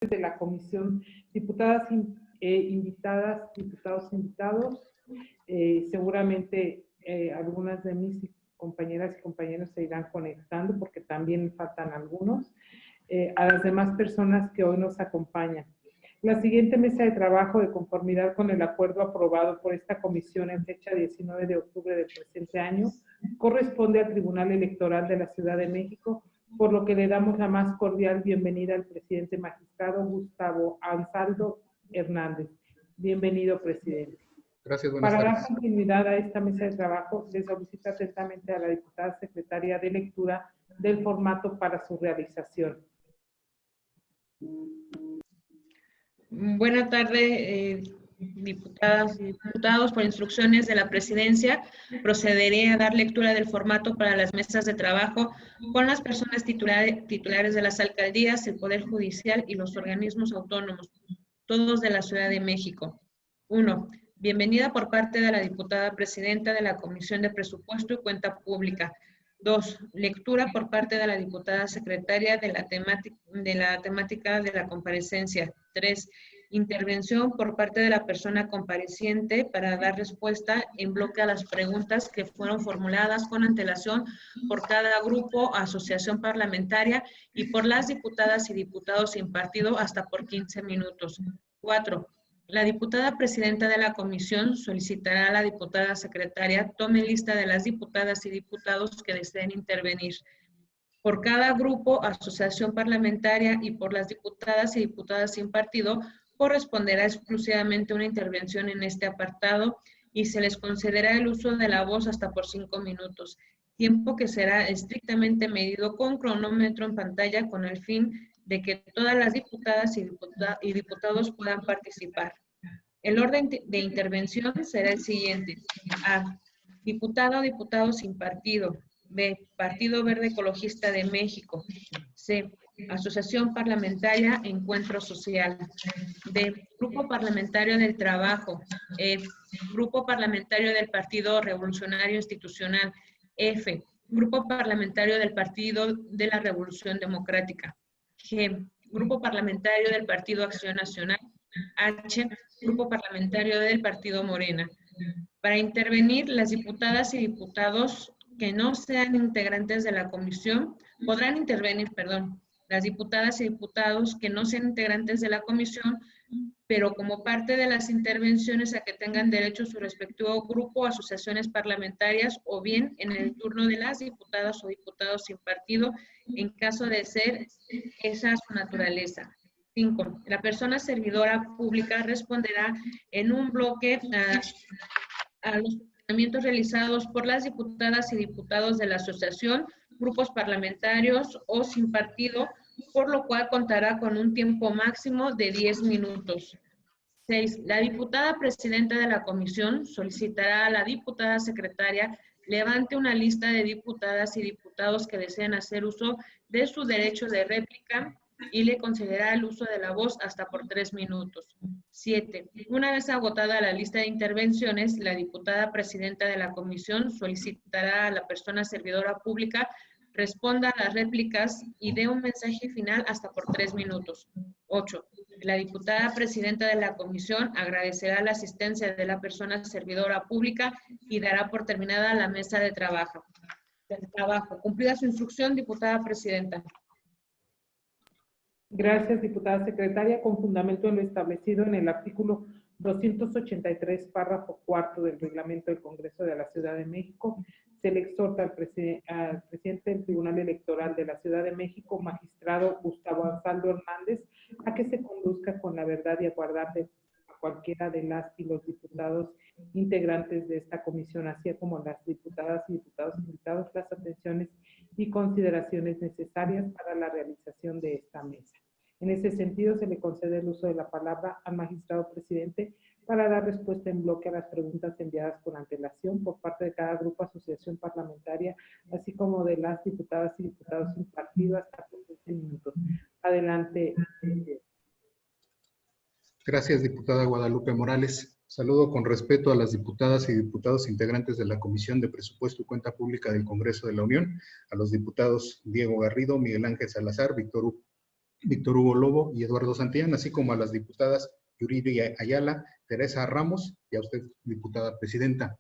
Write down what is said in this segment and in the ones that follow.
de la comisión, diputadas invitadas, diputados invitados. Seguramente algunas de mis compañeras y compañeros se irán conectando porque también faltan algunos. A las demás personas que hoy nos acompañan. La siguiente mesa de trabajo, de conformidad con el acuerdo aprobado por esta comisión en fecha 19 de octubre del presente año, corresponde al Tribunal Electoral de la Ciudad de México, por lo que le damos la más cordial bienvenida al presidente magistrado Gustavo Ansaldo Hernández. Bienvenido, presidente. Gracias, buenas tardes. Para dar continuidad a esta mesa de trabajo, le solicito atentamente a la diputada secretaria de lectura del formato para su realización. Buenas tardes, diputadas y diputados. Por instrucciones de la presidencia, procederé a dar lectura del formato para las mesas de trabajo con las personas titulares de las alcaldías, el Poder Judicial y los organismos autónomos, todos de la Ciudad de México. 1. Bienvenida por parte de la diputada presidenta de la Comisión de Presupuesto y Cuenta Pública. 2. Lectura por parte de la diputada secretaria de la temática de la comparecencia. 3. Intervención por parte de la persona compareciente para dar respuesta en bloque a las preguntas que fueron formuladas con antelación por cada grupo, asociación parlamentaria y por las diputadas y diputados sin partido hasta por 15 minutos. 4. La diputada presidenta de la comisión solicitará a la diputada secretaria tome lista de las diputadas y diputados que deseen intervenir. Por cada grupo, asociación parlamentaria y por las diputadas y diputadas sin partido, corresponderá exclusivamente una intervención en este apartado y se les concederá el uso de la voz hasta por 5 minutos, tiempo que será estrictamente medido con cronómetro en pantalla con el fin de que todas las diputadas y diputados puedan participar. El orden de intervención será el siguiente. A. Diputado o diputado sin partido. B. Partido Verde Ecologista de México. C. Asociación Parlamentaria Encuentro Social. D. Grupo Parlamentario del Trabajo. E. Grupo Parlamentario del Partido Revolucionario Institucional. F. Grupo Parlamentario del Partido de la Revolución Democrática. G. Grupo Parlamentario del Partido Acción Nacional. H. Grupo Parlamentario del Partido Morena. Para intervenir, las diputadas y diputados que no sean integrantes de la comisión, podrán intervenir, las diputadas y diputados que no sean integrantes de la comisión, pero como parte de las intervenciones a que tengan derecho su respectivo grupo o asociaciones parlamentarias, o bien en el turno de las diputadas o diputados sin partido, en caso de ser esa su naturaleza. 5. La persona servidora pública responderá en un bloque a los cuestionamientos realizados por las diputadas y diputados de la asociación, grupos parlamentarios o sin partido, por lo cual contará con un tiempo máximo de 10 minutos. 6. La diputada presidenta de la comisión solicitará a la diputada secretaria levante una lista de diputadas y diputados que deseen hacer uso de su derecho de réplica y le concederá el uso de la voz hasta por 3 minutos. 7. Una vez agotada la lista de intervenciones, la diputada presidenta de la comisión solicitará a la persona servidora pública responda a las réplicas y dé un mensaje final hasta por 3 minutos. 8. La diputada presidenta de la comisión agradecerá la asistencia de la persona servidora pública y dará por terminada la mesa de trabajo. Cumplida su instrucción, diputada presidenta. Gracias, diputada secretaria. Con fundamento en lo establecido en el artículo 283, párrafo 4 del reglamento del Congreso de la Ciudad de México, se le exhorta al presidente del Tribunal Electoral de la Ciudad de México, magistrado Gustavo Ansaldo Hernández, a que se conduzca con la verdad y a guardar de cualquiera de las y los diputados integrantes de esta comisión, así como las diputadas y diputados invitados, las atenciones y consideraciones necesarias para la realización de esta mesa. En ese sentido, se le concede el uso de la palabra al magistrado presidente para dar respuesta en bloque a las preguntas enviadas con antelación por parte de cada grupo, asociación parlamentaria, así como de las diputadas y diputados sin partido hasta por 15 minutos. Adelante. Gracias, diputada Guadalupe Morales. Saludo con respeto a las diputadas y diputados integrantes de la Comisión de Presupuesto y Cuenta Pública del Congreso de la Unión, a los diputados Diego Garrido, Miguel Ángel Salazar, Víctor Hugo. Víctor Hugo Lobo y Eduardo Santillán, así como a las diputadas Yuridia Ayala, Teresa Ramos y a usted, diputada presidenta.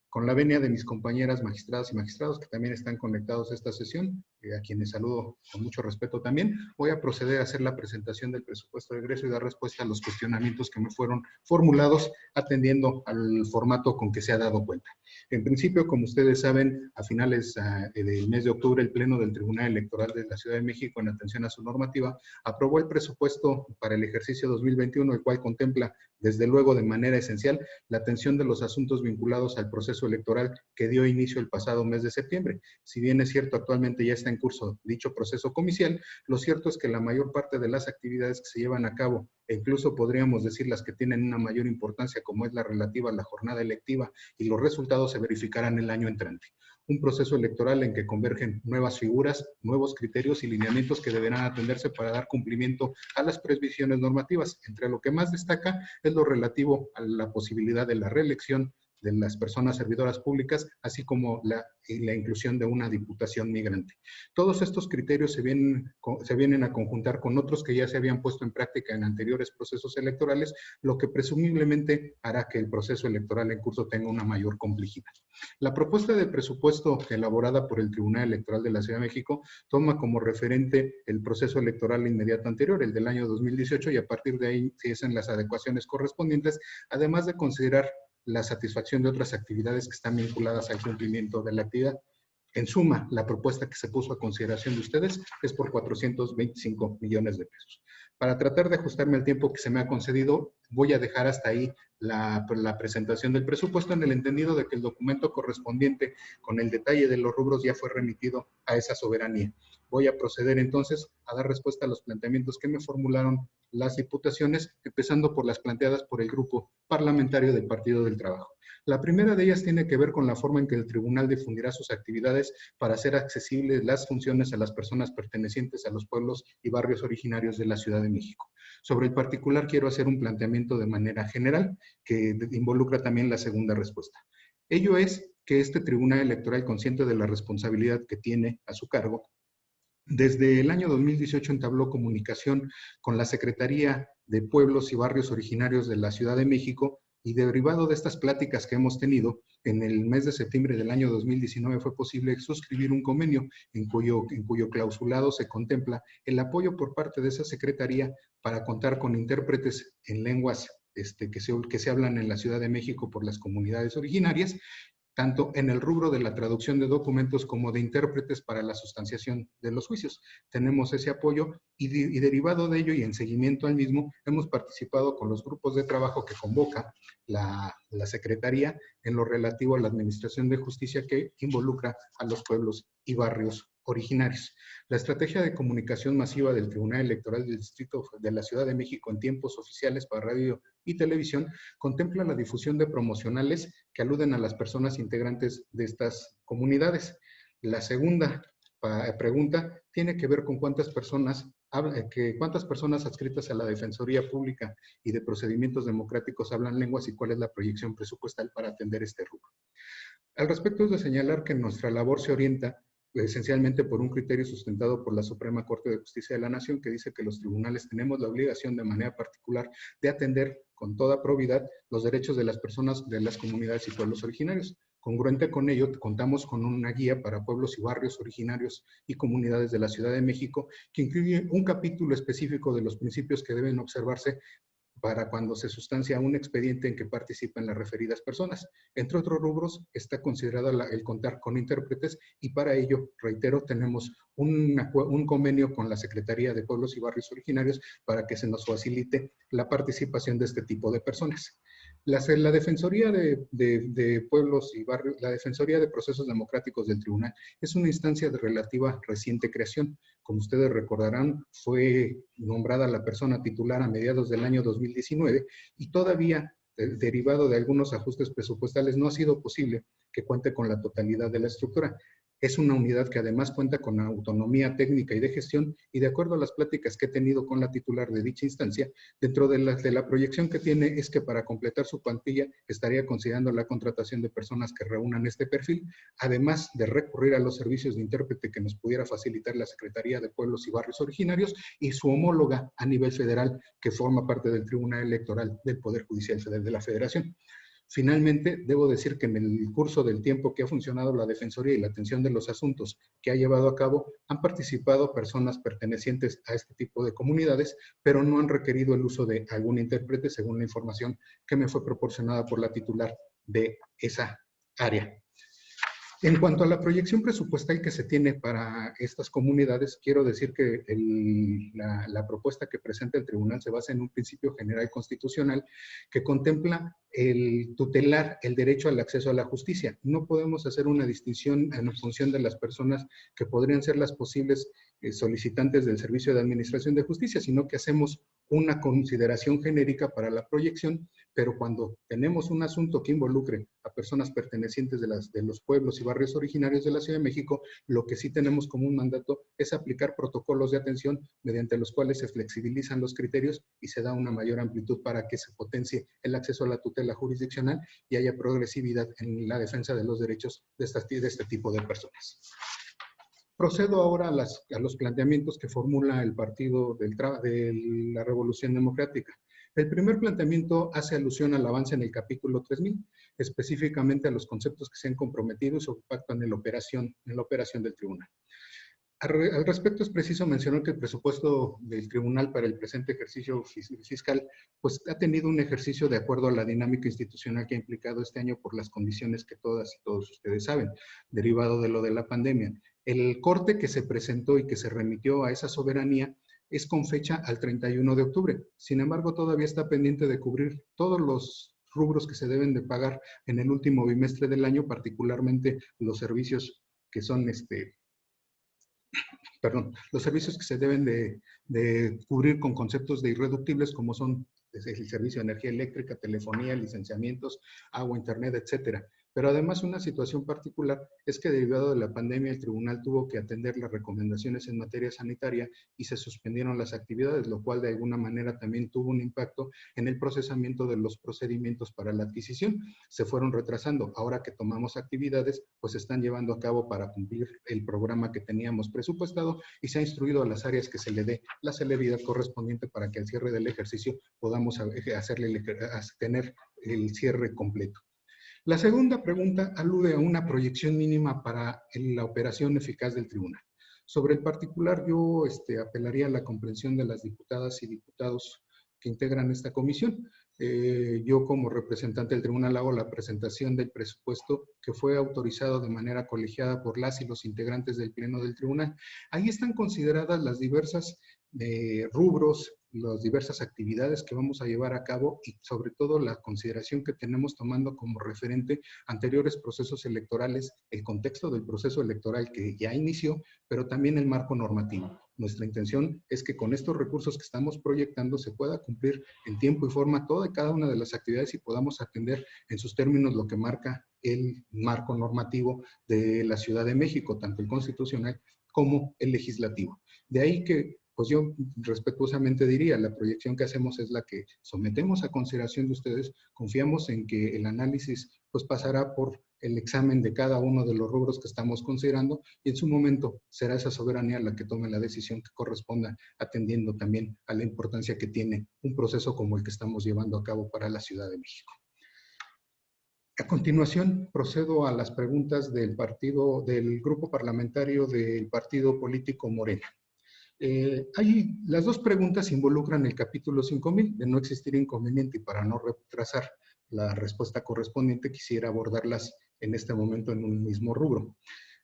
Con la venia de mis compañeras magistradas y magistrados que también están conectados a esta sesión, a quienes saludo con mucho respeto también, voy a proceder a hacer la presentación del presupuesto de egreso y dar respuesta a los cuestionamientos que me fueron formulados atendiendo al formato con que se ha dado cuenta. En principio, como ustedes saben, a finales del mes de octubre, el Pleno del Tribunal Electoral de la Ciudad de México, en atención a su normativa, aprobó el presupuesto para el ejercicio 2021, el cual contempla, desde luego, de manera esencial, la atención de los asuntos vinculados al proceso electoral que dio inicio el pasado mes de septiembre. Si bien es cierto, actualmente ya está en curso dicho proceso comicial, lo cierto es que la mayor parte de las actividades que se llevan a cabo, e incluso podríamos decir las que tienen una mayor importancia, como es la relativa a la jornada electiva, y los resultados se verificarán el año entrante. Un proceso electoral en que convergen nuevas figuras, nuevos criterios y lineamientos que deberán atenderse para dar cumplimiento a las previsiones normativas. Entre lo que más destaca es lo relativo a la posibilidad de la reelección de las personas servidoras públicas, así como la inclusión de una diputación migrante. Todos estos criterios se vienen a conjuntar con otros que ya se habían puesto en práctica en anteriores procesos electorales, lo que presumiblemente hará que el proceso electoral en curso tenga una mayor complejidad. La propuesta de presupuesto elaborada por el Tribunal Electoral de la Ciudad de México toma como referente el proceso electoral inmediato anterior, el del año 2018, y a partir de ahí se hacen las adecuaciones correspondientes, además de considerar la satisfacción de otras actividades que están vinculadas al cumplimiento de la actividad. En suma, la propuesta que se puso a consideración de ustedes es por 425 millones de pesos. Para tratar de ajustarme al tiempo que se me ha concedido, voy a dejar hasta ahí la presentación del presupuesto, en el entendido de que el documento correspondiente con el detalle de los rubros ya fue remitido a esa soberanía. Voy a proceder entonces a dar respuesta a los planteamientos que me formularon las diputaciones, empezando por las planteadas por el Grupo Parlamentario del Partido del Trabajo. La primera de ellas tiene que ver con la forma en que el tribunal difundirá sus actividades para hacer accesibles las funciones a las personas pertenecientes a los pueblos y barrios originarios de la Ciudad de México. Sobre el particular quiero hacer un planteamiento de manera general que involucra también la segunda respuesta. Ello es que este tribunal electoral, consciente de la responsabilidad que tiene a su cargo, desde el año 2018 entabló comunicación con la Secretaría de Pueblos y Barrios Originarios de la Ciudad de México, y derivado de estas pláticas que hemos tenido, en el mes de septiembre del año 2019 fue posible suscribir un convenio en cuyo clausulado se contempla el apoyo por parte de esa Secretaría para contar con intérpretes en lenguas que se hablan en la Ciudad de México por las comunidades originarias, tanto en el rubro de la traducción de documentos como de intérpretes para la sustanciación de los juicios. Tenemos ese apoyo y derivado de ello y en seguimiento al mismo, hemos participado con los grupos de trabajo que convoca la Secretaría en lo relativo a la administración de justicia que involucra a los pueblos y barrios originarios. La estrategia de comunicación masiva del Tribunal Electoral del Distrito de la Ciudad de México en tiempos oficiales para radio y televisión contempla la difusión de promocionales que aluden a las personas integrantes de estas comunidades. La segunda pregunta tiene que ver con cuántas personas adscritas a la Defensoría Pública y de Procedimientos Democráticos hablan lenguas y cuál es la proyección presupuestal para atender este rubro. Al respecto es de señalar que nuestra labor se orienta esencialmente por un criterio sustentado por la Suprema Corte de Justicia de la Nación, que dice que los tribunales tenemos la obligación de manera particular de atender con toda probidad los derechos de las personas de las comunidades y pueblos originarios. Congruente con ello, contamos con una guía para pueblos y barrios originarios y comunidades de la Ciudad de México que incluye un capítulo específico de los principios que deben observarse para cuando se sustancia un expediente en que participan las referidas personas. Entre otros rubros, está considerado el contar con intérpretes y para ello, reitero, tenemos un convenio con la Secretaría de Pueblos y Barrios Originarios para que se nos facilite la participación de este tipo de personas. La Defensoría de Pueblos y Barrios, la Defensoría de Procesos Democráticos del Tribunal es una instancia de relativa reciente creación. Como ustedes recordarán, fue nombrada la persona titular a mediados del año 2019 y todavía, derivado de algunos ajustes presupuestales, no ha sido posible que cuente con la totalidad de la estructura. Es una unidad que además cuenta con autonomía técnica y de gestión, y de acuerdo a las pláticas que he tenido con la titular de dicha instancia, dentro de la proyección que tiene es que para completar su plantilla estaría considerando la contratación de personas que reúnan este perfil, además de recurrir a los servicios de intérprete que nos pudiera facilitar la Secretaría de Pueblos y Barrios Originarios y su homóloga a nivel federal, que forma parte del Tribunal Electoral del Poder Judicial Federal de la Federación. Finalmente, debo decir que en el curso del tiempo que ha funcionado la Defensoría y la atención de los asuntos que ha llevado a cabo, han participado personas pertenecientes a este tipo de comunidades, pero no han requerido el uso de algún intérprete, según la información que me fue proporcionada por la titular de esa área. En cuanto a la proyección presupuestal que se tiene para estas comunidades, quiero decir que la propuesta que presenta el tribunal se basa en un principio general constitucional que contempla el tutelar el derecho al acceso a la justicia. No podemos hacer una distinción en función de las personas que podrían ser las posibles solicitantes del Servicio de Administración de Justicia, sino que hacemos una consideración genérica para la proyección, pero cuando tenemos un asunto que involucre a personas pertenecientes de los pueblos y barrios originarios de la Ciudad de México, lo que sí tenemos como un mandato es aplicar protocolos de atención mediante los cuales se flexibilizan los criterios y se da una mayor amplitud para que se potencie el acceso a la tutela jurisdiccional y haya progresividad en la defensa de los derechos de este tipo de personas. Procedo ahora a los planteamientos que formula el Partido de la Revolución Democrática. El primer planteamiento hace alusión al avance en el capítulo 3000, específicamente a los conceptos que se han comprometido y su impacto en la operación del tribunal. Al respecto es preciso mencionar que el presupuesto del tribunal para el presente ejercicio fiscal pues ha tenido un ejercicio de acuerdo a la dinámica institucional que ha implicado este año por las condiciones que todas y todos ustedes saben, derivado de lo de la pandemia. El corte que se presentó y que se remitió a esa soberanía es con fecha al 31 de octubre. Sin embargo, todavía está pendiente de cubrir todos los rubros que se deben de pagar en el último bimestre del año, particularmente los servicios que son los servicios que se deben de cubrir con conceptos de irreductibles como son el servicio de energía eléctrica, telefonía, licenciamientos, agua, internet, etcétera. Pero además una situación particular es que derivado de la pandemia el tribunal tuvo que atender las recomendaciones en materia sanitaria y se suspendieron las actividades, lo cual de alguna manera también tuvo un impacto en el procesamiento de los procedimientos para la adquisición. Se fueron retrasando. Ahora que tomamos actividades, pues se están llevando a cabo para cumplir el programa que teníamos presupuestado y se ha instruido a las áreas que se le dé la celeridad correspondiente para que al cierre del ejercicio podamos tener el cierre completo. La segunda pregunta alude a una proyección mínima para la operación eficaz del tribunal. Sobre el particular, yo apelaría a la comprensión de las diputadas y diputados que integran esta comisión. Yo como representante del tribunal hago la presentación del presupuesto que fue autorizado de manera colegiada por las y los integrantes del pleno del tribunal. Ahí están consideradas las diversas rubros, las diversas actividades que vamos a llevar a cabo y sobre todo la consideración que tenemos tomando como referente anteriores procesos electorales, el contexto del proceso electoral que ya inició, pero también el marco normativo. Nuestra intención es que con estos recursos que estamos proyectando se pueda cumplir en tiempo y forma toda y cada una de las actividades y podamos atender en sus términos lo que marca el marco normativo de la Ciudad de México, tanto el constitucional como el legislativo. De ahí que pues yo respetuosamente diría, la proyección que hacemos es la que sometemos a consideración de ustedes, confiamos en que el análisis pues pasará por el examen de cada uno de los rubros que estamos considerando y en su momento será esa soberanía la que tome la decisión que corresponda, atendiendo también a la importancia que tiene un proceso como el que estamos llevando a cabo para la Ciudad de México. A continuación, procedo a las preguntas del grupo parlamentario del partido político Morena. Las dos preguntas involucran el capítulo 5000, de no existir inconveniente y para no retrasar la respuesta correspondiente, quisiera abordarlas en este momento en un mismo rubro.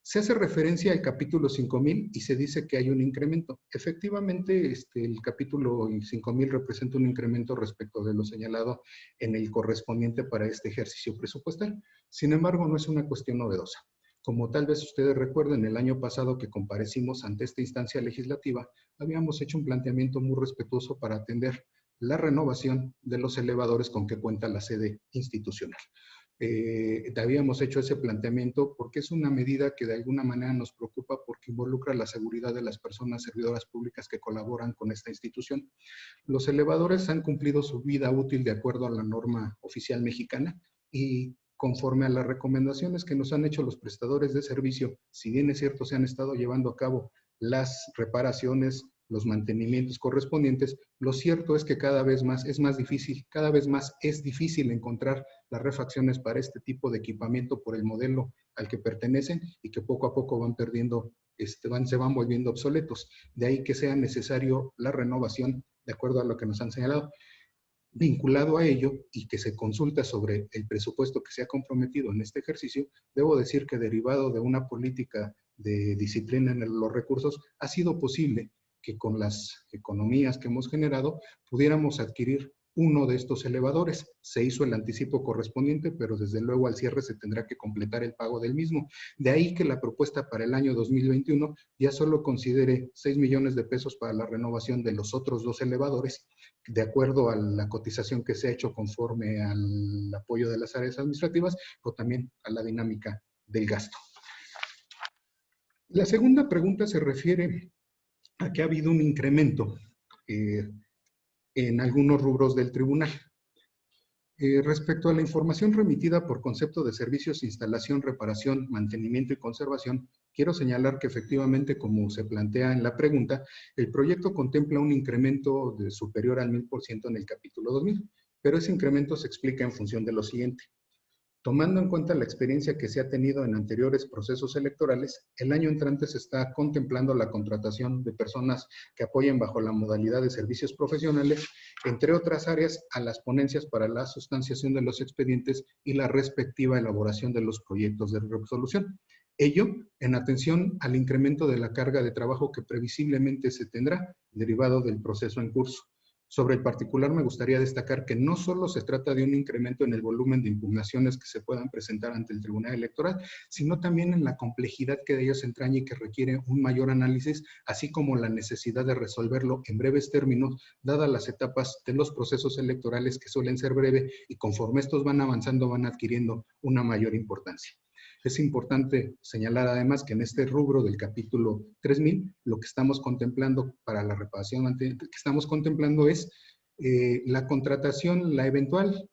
Se hace referencia al capítulo 5000 y se dice que hay un incremento. Efectivamente, el capítulo 5000 representa un incremento respecto de lo señalado en el correspondiente para este ejercicio presupuestal. Sin embargo, no es una cuestión novedosa. Como tal vez ustedes recuerden, el año pasado que comparecimos ante esta instancia legislativa, habíamos hecho un planteamiento muy respetuoso para atender la renovación de los elevadores con que cuenta la sede institucional. habíamos hecho ese planteamiento porque es una medida que de alguna manera nos preocupa porque involucra la seguridad de las personas servidoras públicas que colaboran con esta institución. Los elevadores han cumplido su vida útil de acuerdo a la norma oficial mexicana y conforme a las recomendaciones que nos han hecho los prestadores de servicio, si bien es cierto se han estado llevando a cabo las reparaciones, los mantenimientos correspondientes, lo cierto es que cada vez más es difícil encontrar las refacciones para este tipo de equipamiento por el modelo al que pertenecen y que poco a poco van perdiendo, se van volviendo obsoletos. De ahí que sea necesario la renovación, de acuerdo a lo que nos han señalado. Vinculado a ello y que se consulta sobre el presupuesto que se ha comprometido en este ejercicio, debo decir que derivado de una política de disciplina en los recursos, ha sido posible que con las economías que hemos generado pudiéramos adquirir uno de estos elevadores. Se hizo el anticipo correspondiente, pero desde luego al cierre se tendrá que completar el pago del mismo. De ahí que la propuesta para el año 2021 ya solo considere 6 millones de pesos para la renovación de los otros 2 elevadores, de acuerdo a la cotización que se ha hecho conforme al apoyo de las áreas administrativas, o también a la dinámica del gasto. La segunda pregunta se refiere a que ha habido un incremento en algunos rubros del tribunal. Respecto a la información remitida por concepto de servicios, instalación, reparación, mantenimiento y conservación, quiero señalar que efectivamente, como se plantea en la pregunta, el proyecto contempla un incremento superior al 1000% en el capítulo 2000, pero ese incremento se explica en función de lo siguiente. Tomando en cuenta la experiencia que se ha tenido en anteriores procesos electorales, el año entrante se está contemplando la contratación de personas que apoyen bajo la modalidad de servicios profesionales, entre otras áreas, a las ponencias para la sustanciación de los expedientes y la respectiva elaboración de los proyectos de resolución. Ello en atención al incremento de la carga de trabajo que previsiblemente se tendrá derivado del proceso en curso. Sobre el particular, me gustaría destacar que no solo se trata de un incremento en el volumen de impugnaciones que se puedan presentar ante el Tribunal Electoral, sino también en la complejidad que de ellos entraña y que requiere un mayor análisis, así como la necesidad de resolverlo en breves términos, dadas las etapas de los procesos electorales que suelen ser breves y conforme estos van avanzando van adquiriendo una mayor importancia. Es importante señalar además que en este rubro del capítulo 3000, lo que estamos contemplando para la reparación que estamos contemplando es la contratación, la eventual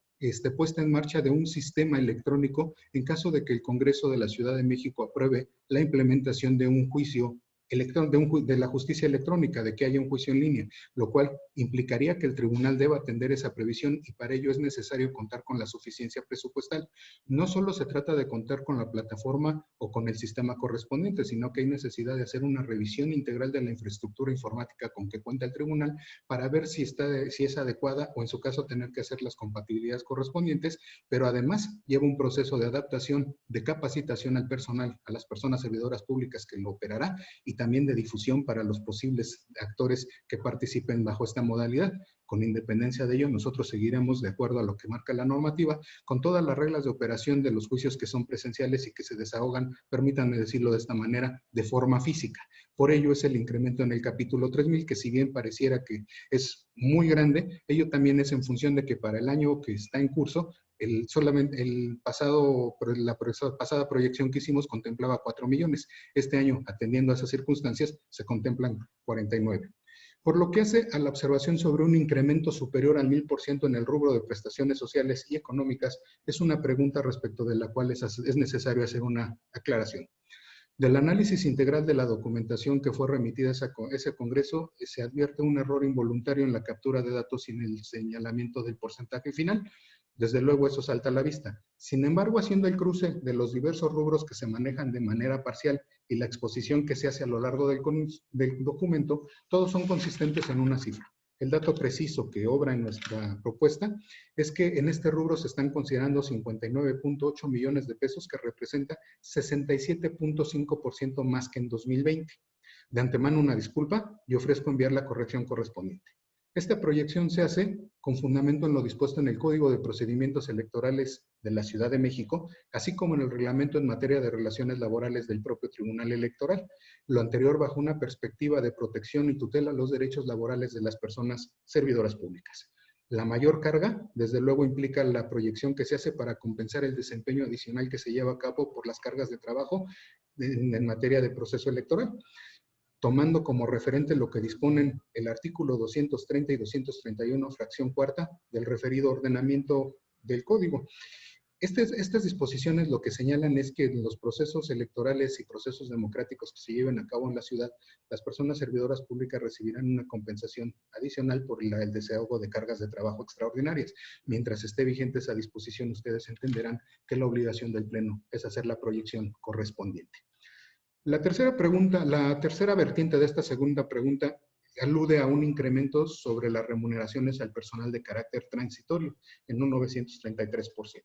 puesta en marcha de un sistema electrónico en caso de que el Congreso de la Ciudad de México apruebe la implementación de un juicio de la justicia electrónica, de que haya un juicio en línea, lo cual implicaría que el tribunal deba atender esa previsión y para ello es necesario contar con la suficiencia presupuestal. No solo se trata de contar con la plataforma o con el sistema correspondiente, sino que hay necesidad de hacer una revisión integral de la infraestructura informática con que cuenta el tribunal para ver si es adecuada o en su caso tener que hacer las compatibilidades correspondientes, pero además lleva un proceso de adaptación, de capacitación al personal, a las personas servidoras públicas que lo operará y también de difusión para los posibles actores que participen bajo esta modalidad. Con independencia de ello, nosotros seguiremos de acuerdo a lo que marca la normativa, con todas las reglas de operación de los juicios que son presenciales y que se desahogan, permítanme decirlo de esta manera, de forma física. Por ello es el incremento en el capítulo 3000, que si bien pareciera que es muy grande, ello también es en función de que para el año que está en curso, la pasada proyección que hicimos contemplaba 4 millones. Este año, atendiendo a esas circunstancias, se contemplan 49. Por lo que hace a la observación sobre un incremento superior al 1000% en el rubro de prestaciones sociales y económicas, es una pregunta respecto de la cual es necesario hacer una aclaración. Del análisis integral de la documentación que fue remitida a ese Congreso, se advierte un error involuntario en la captura de datos sin el señalamiento del porcentaje final. Desde luego eso salta a la vista. Sin embargo, haciendo el cruce de los diversos rubros que se manejan de manera parcial y la exposición que se hace a lo largo del documento, todos son consistentes en una cifra. El dato preciso que obra en nuestra propuesta es que en este rubro se están considerando 59.8 millones de pesos, que representa 67.5% más que en 2020. De antemano una disculpa y ofrezco enviar la corrección correspondiente. Esta proyección se hace con fundamento en lo dispuesto en el Código de Procedimientos Electorales de la Ciudad de México, así como en el reglamento en materia de relaciones laborales del propio Tribunal Electoral. Lo anterior bajo una perspectiva de protección y tutela a los derechos laborales de las personas servidoras públicas. La mayor carga, desde luego, implica la proyección que se hace para compensar el desempeño adicional que se lleva a cabo por las cargas de trabajo en materia de proceso electoral, tomando como referente lo que disponen el artículo 230 y 231, fracción cuarta, del referido ordenamiento del Código. Estas disposiciones lo que señalan es que en los procesos electorales y procesos democráticos que se lleven a cabo en la ciudad, las personas servidoras públicas recibirán una compensación adicional por el desahogo de cargas de trabajo extraordinarias. Mientras esté vigente esa disposición, ustedes entenderán que la obligación del Pleno es hacer la proyección correspondiente. La tercera vertiente de esta segunda pregunta alude a un incremento sobre las remuneraciones al personal de carácter transitorio en un 933%.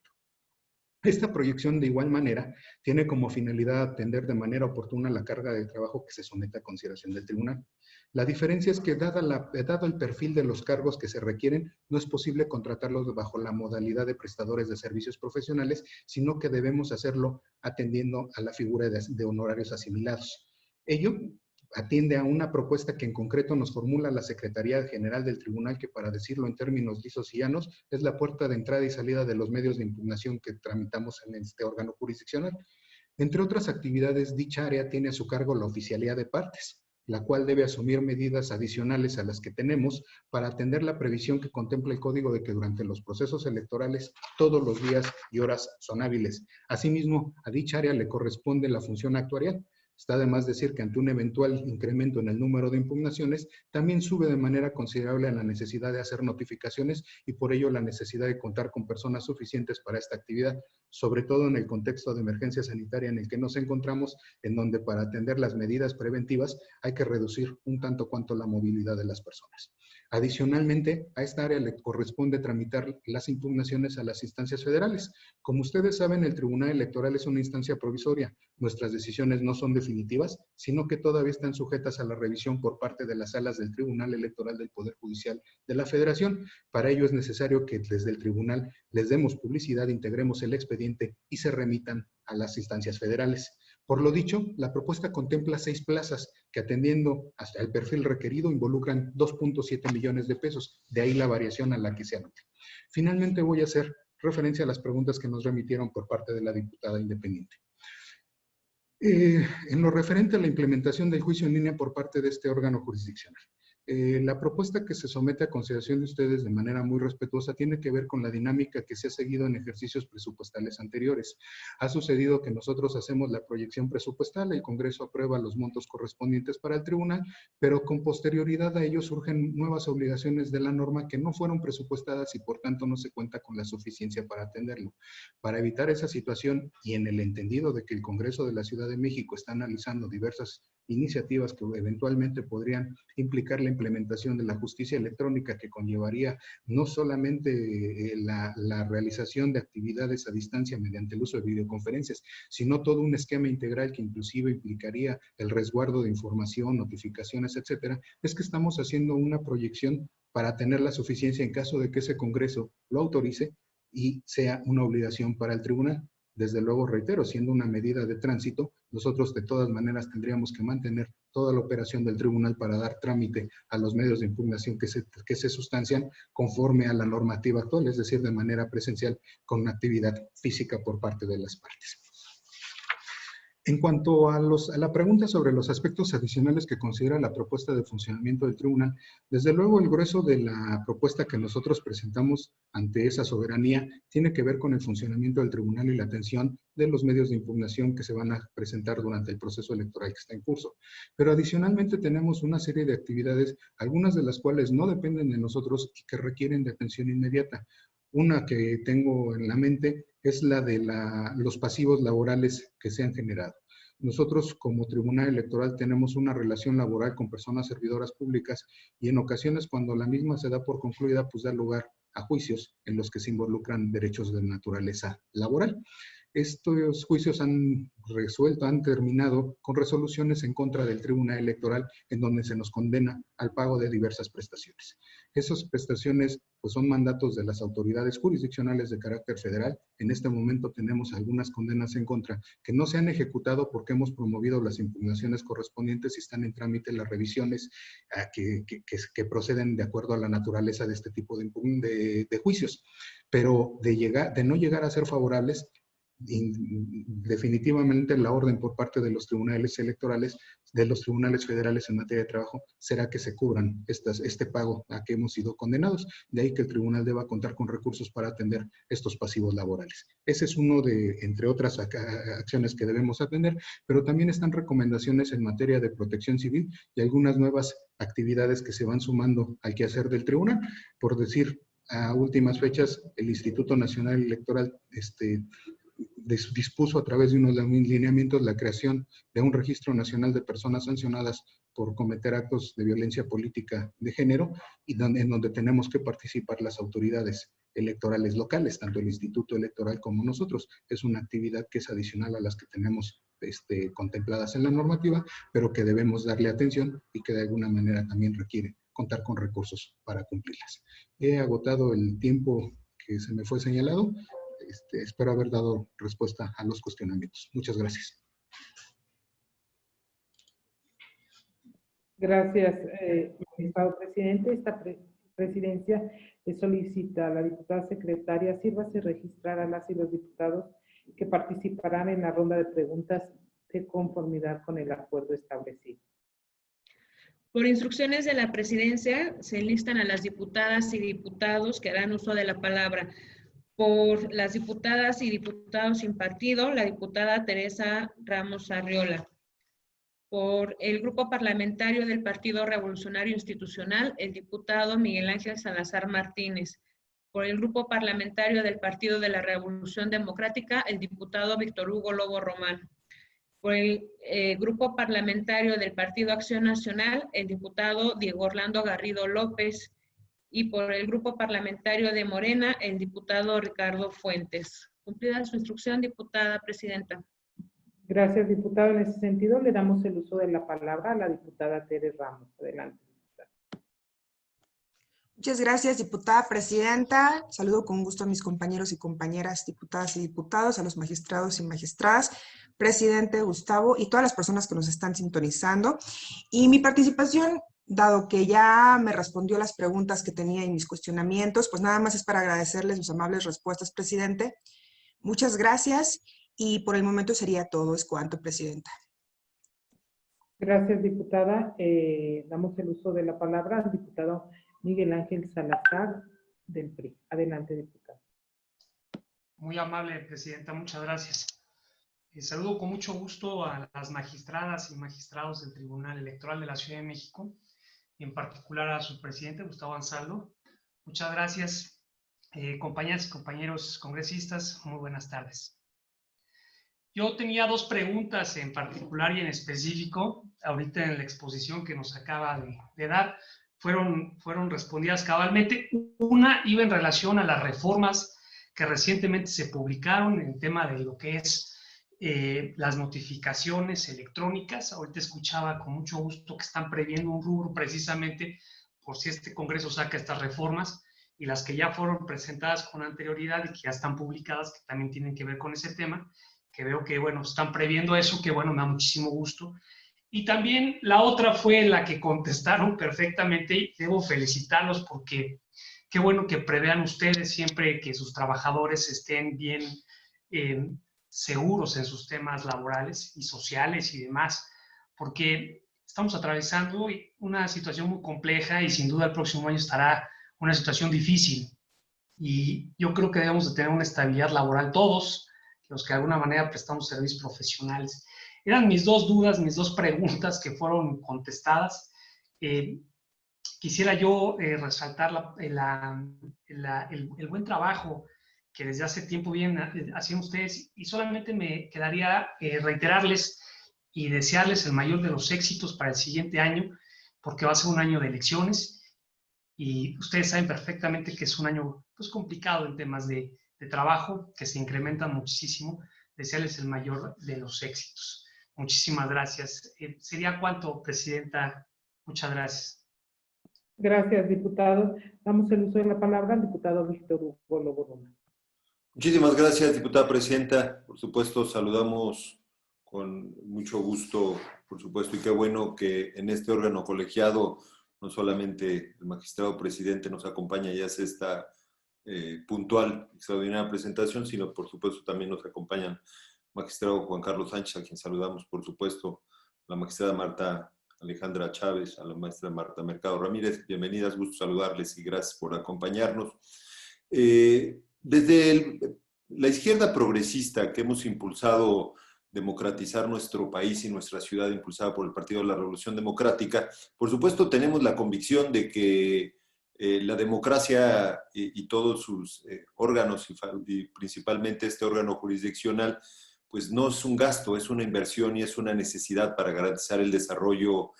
Esta proyección, de igual manera, tiene como finalidad atender de manera oportuna la carga de trabajo que se somete a consideración del tribunal. La diferencia es que, dado el perfil de los cargos que se requieren, no es posible contratarlos bajo la modalidad de prestadores de servicios profesionales, sino que debemos hacerlo atendiendo a la figura de honorarios asimilados. Ello atiende a una propuesta que en concreto nos formula la Secretaría General del Tribunal, que, para decirlo en términos lisos y llanos, es la puerta de entrada y salida de los medios de impugnación que tramitamos en este órgano jurisdiccional. Entre otras actividades, dicha área tiene a su cargo la oficialía de partes, la cual debe asumir medidas adicionales a las que tenemos para atender la previsión que contempla el Código de que durante los procesos electorales todos los días y horas son hábiles. Asimismo, a dicha área le corresponde la función actuarial. Está de más decir que ante un eventual incremento en el número de impugnaciones, también sube de manera considerable la necesidad de hacer notificaciones y por ello la necesidad de contar con personas suficientes para esta actividad, sobre todo en el contexto de emergencia sanitaria en el que nos encontramos, en donde para atender las medidas preventivas hay que reducir un tanto cuanto la movilidad de las personas. Adicionalmente, a esta área le corresponde tramitar las impugnaciones a las instancias federales. Como ustedes saben, el Tribunal Electoral es una instancia provisoria. Nuestras decisiones no son definitivas, sino que todavía están sujetas a la revisión por parte de las salas del Tribunal Electoral del Poder Judicial de la Federación. Para ello es necesario que desde el Tribunal les demos publicidad, integremos el expediente y se remitan a las instancias federales. Por lo dicho, la propuesta contempla 6 plazas que, atendiendo hasta el perfil requerido, involucran 2.7 millones de pesos. De ahí la variación a la que se anote. Finalmente voy a hacer referencia a las preguntas que nos remitieron por parte de la diputada independiente. En lo referente a la implementación del juicio en línea por parte de este órgano jurisdiccional. La propuesta que se somete a consideración de ustedes de manera muy respetuosa tiene que ver con la dinámica que se ha seguido en ejercicios presupuestales anteriores. Ha sucedido que nosotros hacemos la proyección presupuestal, el Congreso aprueba los montos correspondientes para el tribunal, pero con posterioridad a ello surgen nuevas obligaciones de la norma que no fueron presupuestadas y por tanto no se cuenta con la suficiencia para atenderlo. Para evitar esa situación y en el entendido de que el Congreso de la Ciudad de México está analizando diversas iniciativas que eventualmente podrían implicar la implementación de la justicia electrónica, que conllevaría no solamente la realización de actividades a distancia mediante el uso de videoconferencias, sino todo un esquema integral que inclusive implicaría el resguardo de información, notificaciones, etcétera. Es que estamos haciendo una proyección para tener la suficiencia en caso de que ese Congreso lo autorice y sea una obligación para el tribunal. Desde luego, reitero, siendo una medida de tránsito, nosotros de todas maneras tendríamos que mantener toda la operación del tribunal para dar trámite a los medios de impugnación que se sustancian conforme a la normativa actual, es decir, de manera presencial con una actividad física por parte de las partes. En cuanto a la pregunta sobre los aspectos adicionales que considera la propuesta de funcionamiento del tribunal, desde luego el grueso de la propuesta que nosotros presentamos ante esa soberanía tiene que ver con el funcionamiento del tribunal y la atención de los medios de impugnación que se van a presentar durante el proceso electoral que está en curso. Pero adicionalmente tenemos una serie de actividades, algunas de las cuales no dependen de nosotros y que requieren de atención inmediata. Una que tengo en la mente es la de los pasivos laborales que se han generado. Nosotros como Tribunal Electoral tenemos una relación laboral con personas servidoras públicas y en ocasiones cuando la misma se da por concluida, pues da lugar a juicios en los que se involucran derechos de naturaleza laboral. Estos juicios han terminado con resoluciones en contra del Tribunal Electoral en donde se nos condena al pago de diversas prestaciones. Esas prestaciones pues son mandatos de las autoridades jurisdiccionales de carácter federal. En este momento tenemos algunas condenas en contra que no se han ejecutado porque hemos promovido las impugnaciones correspondientes y están en trámite las revisiones que proceden de acuerdo a la naturaleza de este tipo de juicios. Pero de no llegar a ser favorables, definitivamente la orden por parte de los tribunales electorales, de los tribunales federales en materia de trabajo, será que se cubran este pago a que hemos sido condenados. De ahí que el tribunal deba contar con recursos para atender estos pasivos laborales. Ese es uno de, entre otras acciones que debemos atender, pero también están recomendaciones en materia de protección civil y algunas nuevas actividades que se van sumando al quehacer del tribunal. Por decir, a últimas fechas, el Instituto Nacional Electoral dispuso a través de unos lineamientos la creación de un registro nacional de personas sancionadas por cometer actos de violencia política de género y en donde tenemos que participar las autoridades electorales locales, tanto el Instituto Electoral como nosotros. Es una actividad que es adicional a las que tenemos contempladas en la normativa, pero que debemos darle atención y que de alguna manera también requiere contar con recursos para cumplirlas. He agotado el tiempo que se me fue señalado. Espero haber dado respuesta a los cuestionamientos. Muchas gracias. Gracias, magistrado presidente. Esta presidencia le solicita a la diputada secretaria sírvase registrar a las y los diputados que participarán en la ronda de preguntas de conformidad con el acuerdo establecido. Por instrucciones de la presidencia, se enlistan a las diputadas y diputados que harán uso de la palabra. Por las diputadas y diputados sin partido, la diputada Teresa Ramos Arriola. Por el grupo parlamentario del Partido Revolucionario Institucional, el diputado Miguel Ángel Salazar Martínez. Por el grupo parlamentario del Partido de la Revolución Democrática, el diputado Víctor Hugo Lobo Román. Por el grupo parlamentario del Partido Acción Nacional, el diputado Diego Orlando Garrido López. Y por el grupo parlamentario de Morena, el diputado Ricardo Fuentes. Cumplida su instrucción, diputada presidenta. Gracias, diputado. En ese sentido, le damos el uso de la palabra a la diputada Tere Ramos. Adelante, diputada. Muchas gracias, diputada presidenta. Saludo con gusto a mis compañeros y compañeras diputadas y diputados, a los magistrados y magistradas, presidente Gustavo y todas las personas que nos están sintonizando. Y mi participación, dado que ya me respondió las preguntas que tenía y mis cuestionamientos, pues nada más es para agradecerles sus amables respuestas, presidente. Muchas gracias y por el momento sería todo. Es cuanto, presidenta. Gracias, diputada. Damos el uso de la palabra al diputado Miguel Ángel Salazar del PRI. Adelante, diputado. Muy amable, presidenta. Muchas gracias. Saludo con mucho gusto a las magistradas y magistrados del Tribunal Electoral de la Ciudad de México, y en particular a su presidente, Gustavo Ansaldo. Muchas gracias, compañeras y compañeros congresistas. Muy buenas tardes. Yo tenía dos preguntas en particular y en específico. Ahorita en la exposición que nos acaba de dar, fueron respondidas cabalmente. Una iba en relación a las reformas que recientemente se publicaron en el tema de lo que es las notificaciones electrónicas. Ahorita escuchaba con mucho gusto que están previendo un rubro precisamente por si este Congreso saca estas reformas, y las que ya fueron presentadas con anterioridad y que ya están publicadas, que también tienen que ver con ese tema, que veo que, bueno, están previendo eso, que, bueno, me da muchísimo gusto. Y también la otra fue la que contestaron perfectamente, y debo felicitarlos porque qué bueno que prevean ustedes siempre que sus trabajadores estén bien seguros en sus temas laborales y sociales y demás, porque estamos atravesando una situación muy compleja y sin duda el próximo año estará una situación difícil. Y yo creo que debemos de tener una estabilidad laboral todos, los que de alguna manera prestamos servicios profesionales. Eran mis dos dudas, mis dos preguntas que fueron contestadas. Quisiera yo resaltar el buen trabajo que desde hace tiempo vienen haciendo ustedes, y solamente me quedaría reiterarles y desearles el mayor de los éxitos para el siguiente año, porque va a ser un año de elecciones, y ustedes saben perfectamente que es un año pues, complicado en temas de trabajo, que se incrementan muchísimo. Desearles el mayor de los éxitos. Muchísimas gracias. ¿Sería cuánto, presidenta? Muchas gracias. Gracias, diputado. Damos el uso de la palabra al diputado Víctor Hugo Lobo Luna. Muchísimas gracias, diputada presidenta. Por supuesto, saludamos con mucho gusto, por supuesto, y qué bueno que en este órgano colegiado no solamente el magistrado presidente nos acompaña y hace esta puntual, extraordinaria presentación, sino por supuesto también nos acompañan magistrado Juan Carlos Sánchez, a quien saludamos, por supuesto, la magistrada Marta Alejandra Chávez, a la maestra Marta Mercado Ramírez. Bienvenidas, gusto saludarles y gracias por acompañarnos. Desde la izquierda progresista que hemos impulsado democratizar nuestro país y nuestra ciudad, impulsada por el Partido de la Revolución Democrática, por supuesto tenemos la convicción de que la democracia y todos sus órganos, y principalmente este órgano jurisdiccional, pues no es un gasto, es una inversión y es una necesidad para garantizar el desarrollo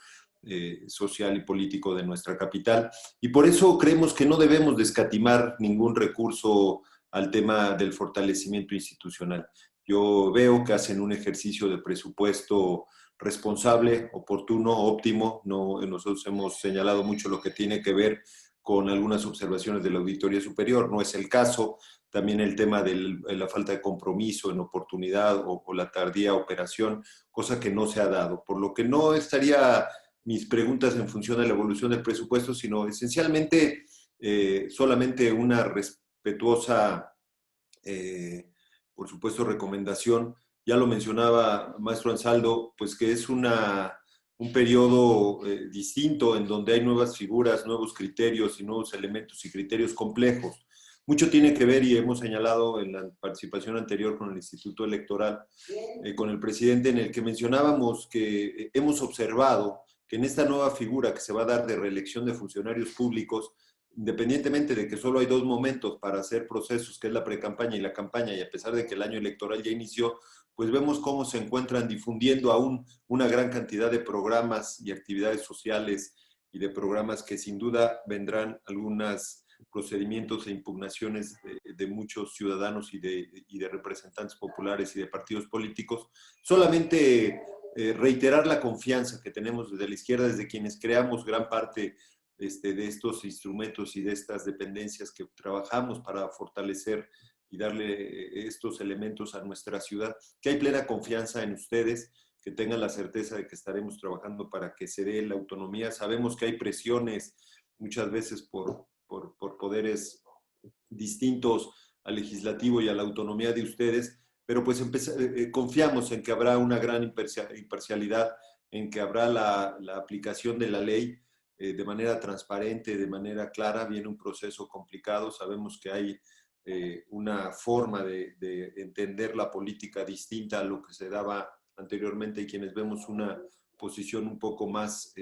social y político de nuestra capital. Y por eso creemos que no debemos de escatimar ningún recurso al tema del fortalecimiento institucional. Yo veo que hacen un ejercicio de presupuesto responsable, oportuno, óptimo. Nosotros hemos señalado mucho lo que tiene que ver con algunas observaciones de la Auditoría Superior. No es el caso. También el tema de la falta de compromiso en oportunidad o la tardía operación, cosa que no se ha dado. Por lo que no estaría mis preguntas en función de la evolución del presupuesto, sino esencialmente solamente una respetuosa, por supuesto, recomendación. Ya lo mencionaba maestro Ansaldo, pues que es un periodo distinto en donde hay nuevas figuras, nuevos criterios y nuevos elementos y criterios complejos. Mucho tiene que ver, y hemos señalado en la participación anterior con el Instituto Electoral, con el presidente, en el que mencionábamos que hemos observado que en esta nueva figura que se va a dar de reelección de funcionarios públicos, independientemente de que solo hay 2 momentos para hacer procesos, que es la precampaña y la campaña, y a pesar de que el año electoral ya inició, pues vemos cómo se encuentran difundiendo aún una gran cantidad de programas y actividades sociales y de programas que sin duda vendrán algunos procedimientos e impugnaciones de muchos ciudadanos y de representantes populares y de partidos políticos. Solamente reiterar la confianza que tenemos desde la izquierda, desde quienes creamos gran parte de estos instrumentos y de estas dependencias que trabajamos para fortalecer y darle estos elementos a nuestra ciudad, que hay plena confianza en ustedes, que tengan la certeza de que estaremos trabajando para que se dé la autonomía. Sabemos que hay presiones muchas veces por poderes distintos al legislativo y a la autonomía de ustedes, pero pues confiamos en que habrá una gran imparcialidad, en que habrá la aplicación de la ley de manera transparente, de manera clara. Viene un proceso complicado, sabemos que hay una forma de entender la política distinta a lo que se daba anteriormente, y quienes vemos una posición un poco más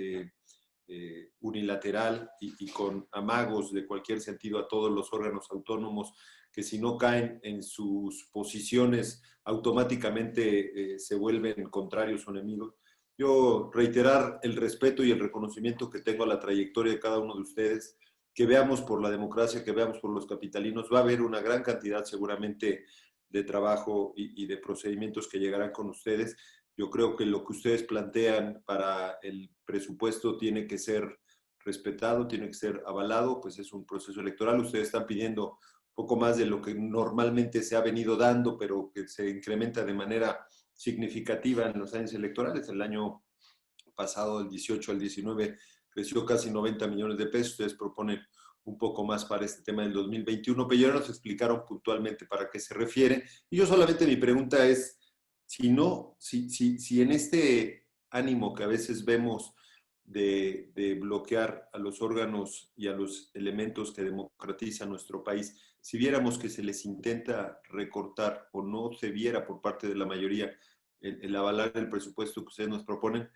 unilateral y con amagos de cualquier sentido a todos los órganos autónomos, que si no caen en sus posiciones automáticamente se vuelven contrarios o enemigos. Yo reiterar el respeto y el reconocimiento que tengo a la trayectoria de cada uno de ustedes, que veamos por la democracia, que veamos por los capitalinos. Va a haber una gran cantidad seguramente de trabajo y de procedimientos que llegarán con ustedes. Yo creo que lo que ustedes plantean para el presupuesto tiene que ser respetado, tiene que ser avalado, pues es un proceso electoral. Ustedes están pidiendo poco más de lo que normalmente se ha venido dando, pero que se incrementa de manera significativa en los años electorales. El año pasado, del 18 al 19, creció casi 90 millones de pesos. Ustedes proponen un poco más para este tema del 2021, pero ya nos explicaron puntualmente para qué se refiere. Y yo solamente mi pregunta es, si en este ánimo que a veces vemos de bloquear a los órganos y a los elementos que democratizan nuestro país, si viéramos que se les intenta recortar o no se viera por parte de la mayoría el avalar el presupuesto que ustedes nos proponen,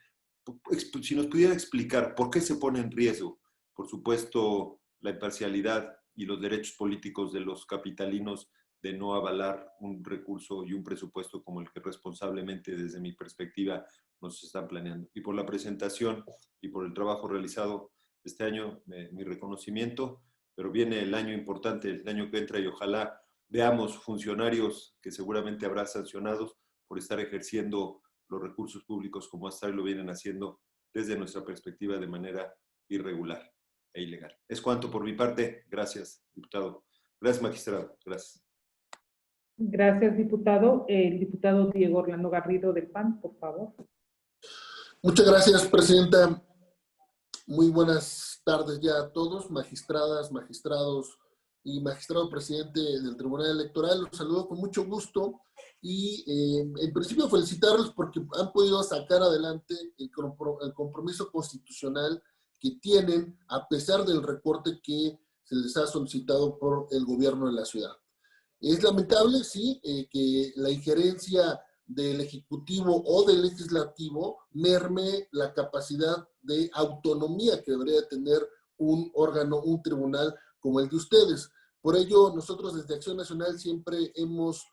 si nos pudiera explicar por qué se pone en riesgo, por supuesto, la imparcialidad y los derechos políticos de los capitalinos de no avalar un recurso y un presupuesto como el que responsablemente, desde mi perspectiva, nos están planeando. Y por la presentación y por el trabajo realizado este año, mi reconocimiento, pero viene el año importante, el año que entra, y ojalá veamos funcionarios que seguramente habrá sancionados por estar ejerciendo los recursos públicos como hasta hoy lo vienen haciendo desde nuestra perspectiva de manera irregular. e ilegal. Es cuanto por mi parte. Gracias, diputado. Gracias, magistrado. Gracias. Gracias, diputado. El diputado Diego Orlando Garrido del PAN, por favor. Muchas gracias, presidenta. Muy buenas tardes ya a todos, magistradas, magistrados y magistrado presidente del Tribunal Electoral. Los saludo con mucho gusto y en principio felicitarlos porque han podido sacar adelante el compromiso constitucional que tienen a pesar del recorte que se les ha solicitado por el gobierno de la ciudad. Es lamentable, sí, que la injerencia del Ejecutivo o del Legislativo merme la capacidad de autonomía que debería tener un órgano, un tribunal como el de ustedes. Por ello, nosotros desde Acción Nacional siempre hemos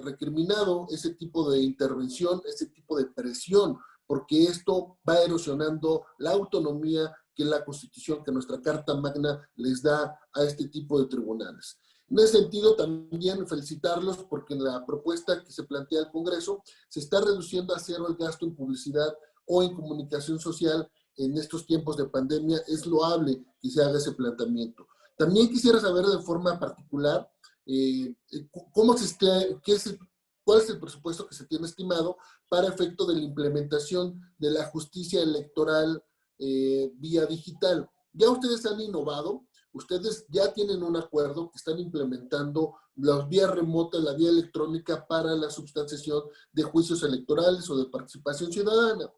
recriminado ese tipo de intervención, ese tipo de presión, porque esto va erosionando la autonomía que la Constitución, que nuestra Carta Magna les da a este tipo de tribunales. En ese sentido, también felicitarlos porque en la propuesta que se plantea al Congreso se está reduciendo a cero el gasto en publicidad o en comunicación social en estos tiempos de pandemia. Es loable que se haga ese planteamiento. También quisiera saber de forma particular cuál es el presupuesto que se tiene estimado para efecto de la implementación de la justicia electoral vía digital. Ya ustedes han innovado. Ustedes ya tienen un acuerdo que están implementando las vías remotas, la vía electrónica para la substanciación de juicios electorales o de participación ciudadana,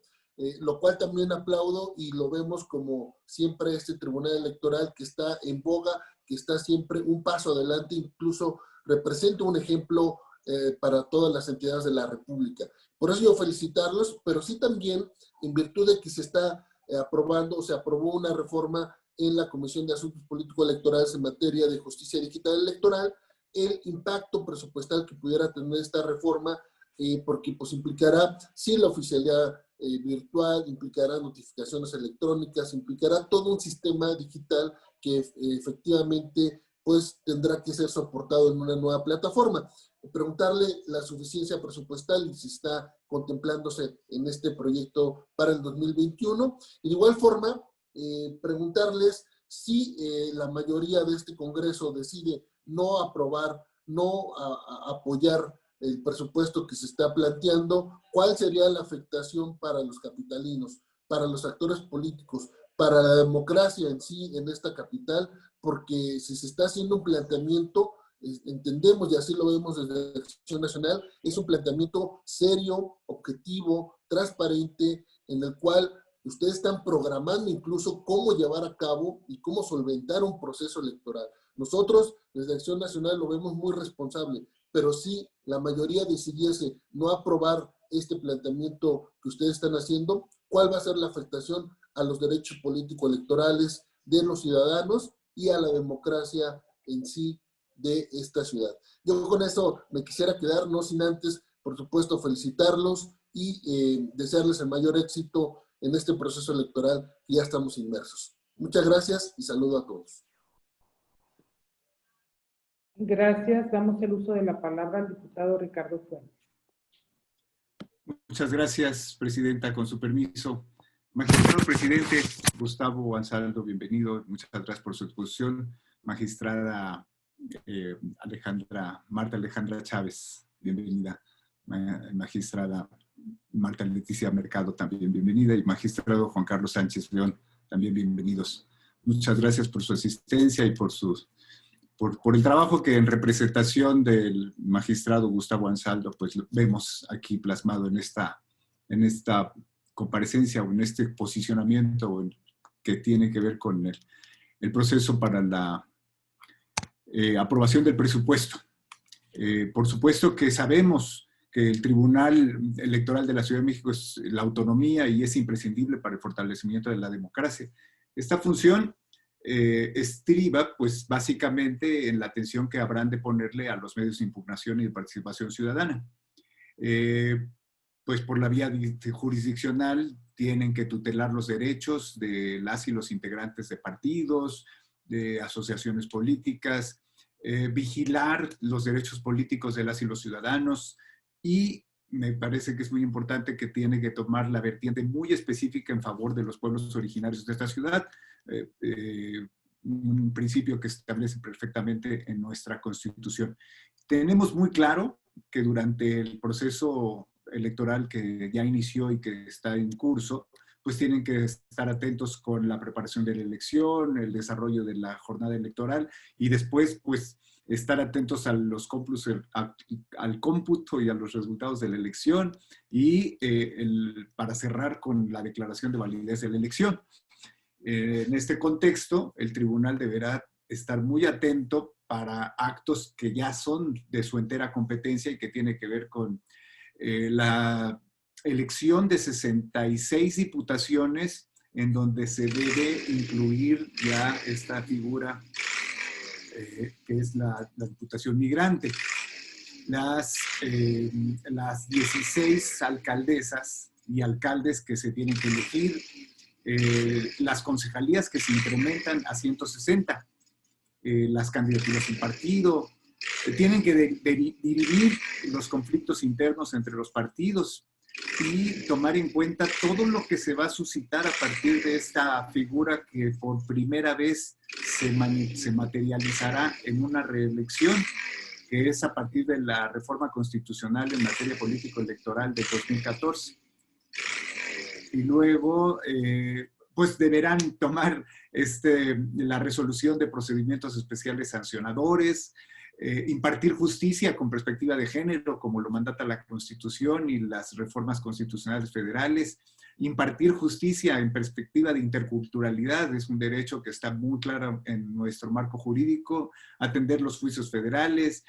lo cual también aplaudo y lo vemos como siempre este Tribunal Electoral que está en boga, que está siempre un paso adelante, incluso representa un ejemplo para todas las entidades de la República. Por eso yo felicitarlos, pero sí también en virtud de que se está aprobando o se aprobó una reforma en la Comisión de Asuntos Político-Electorales en materia de justicia digital electoral, el impacto presupuestal que pudiera tener esta reforma, porque pues implicará, sí, la oficialidad virtual, implicará notificaciones electrónicas, implicará todo un sistema digital que efectivamente pues tendrá que ser soportado en una nueva plataforma. Preguntarle la suficiencia presupuestal y si está contemplándose en este proyecto para el 2021. Y de igual forma, preguntarles si la mayoría de este Congreso decide no aprobar, no apoyar el presupuesto que se está planteando, ¿cuál sería la afectación para los capitalinos, para los actores políticos, para la democracia en sí en esta capital? Porque si se está haciendo un planteamiento, entendemos y así lo vemos desde Acción Nacional, es un planteamiento serio, objetivo, transparente, en el cual ustedes están programando incluso cómo llevar a cabo y cómo solventar un proceso electoral. Nosotros, desde Acción Nacional, lo vemos muy responsable, pero si la mayoría decidiese no aprobar este planteamiento que ustedes están haciendo, ¿cuál va a ser la afectación a los derechos político-electorales de los ciudadanos y a la democracia en sí de esta ciudad? Yo con eso me quisiera quedar, no sin antes, por supuesto, felicitarlos y desearles el mayor éxito en este proceso electoral que ya estamos inmersos. Muchas gracias y saludo a todos. Gracias. Damos el uso de la palabra al diputado Ricardo Fuentes. Muchas gracias, presidenta. Con su permiso. Magistrado presidente Gustavo Ansaldo, bienvenido. Muchas gracias por su exposición. Magistrada Marta Alejandra Chávez, bienvenida. Magistrada Marta Leticia Mercado, también bienvenida. Y magistrado Juan Carlos Sánchez León, también bienvenidos. Muchas gracias por su asistencia y por el trabajo que en representación del magistrado Gustavo Ansaldo, pues vemos aquí plasmado en esta comparecencia o en este posicionamiento que tiene que ver con el proceso para la aprobación del presupuesto. Por supuesto que sabemos que el Tribunal Electoral de la Ciudad de México es la autonomía y es imprescindible para el fortalecimiento de la democracia. Esta función estriba, pues, básicamente en la atención que habrán de ponerle a los medios de impugnación y de participación ciudadana. Pues por la vía jurisdiccional tienen que tutelar los derechos de las y los integrantes de partidos, de asociaciones políticas, vigilar los derechos políticos de las y los ciudadanos, y me parece que es muy importante que tiene que tomar la vertiente muy específica en favor de los pueblos originarios de esta ciudad, un principio que establece perfectamente en nuestra Constitución. Tenemos muy claro que durante el proceso electoral que ya inició y que está en curso, pues tienen que estar atentos con la preparación de la elección, el desarrollo de la jornada electoral y después, pues, estar atentos a los al cómputo y a los resultados de la elección y para cerrar con la declaración de validez de la elección. En este contexto, el tribunal deberá estar muy atento para actos que ya son de su entera competencia y que tiene que ver con la elección de 66 diputaciones en donde se debe incluir ya esta figura que es la diputación migrante. Las 16 alcaldesas y alcaldes que se tienen que elegir, las concejalías que se incrementan a 160, las candidaturas del partido, tienen que dividir los conflictos internos entre los partidos y tomar en cuenta todo lo que se va a suscitar a partir de esta figura que por primera vez se materializará en una reelección, que es a partir de la reforma constitucional en materia político-electoral de 2014. Y luego, pues deberán tomar la resolución de procedimientos especiales sancionadores, impartir justicia con perspectiva de género, como lo mandata la Constitución y las reformas constitucionales federales, impartir justicia en perspectiva de interculturalidad, es un derecho que está muy claro en nuestro marco jurídico, atender los juicios federales,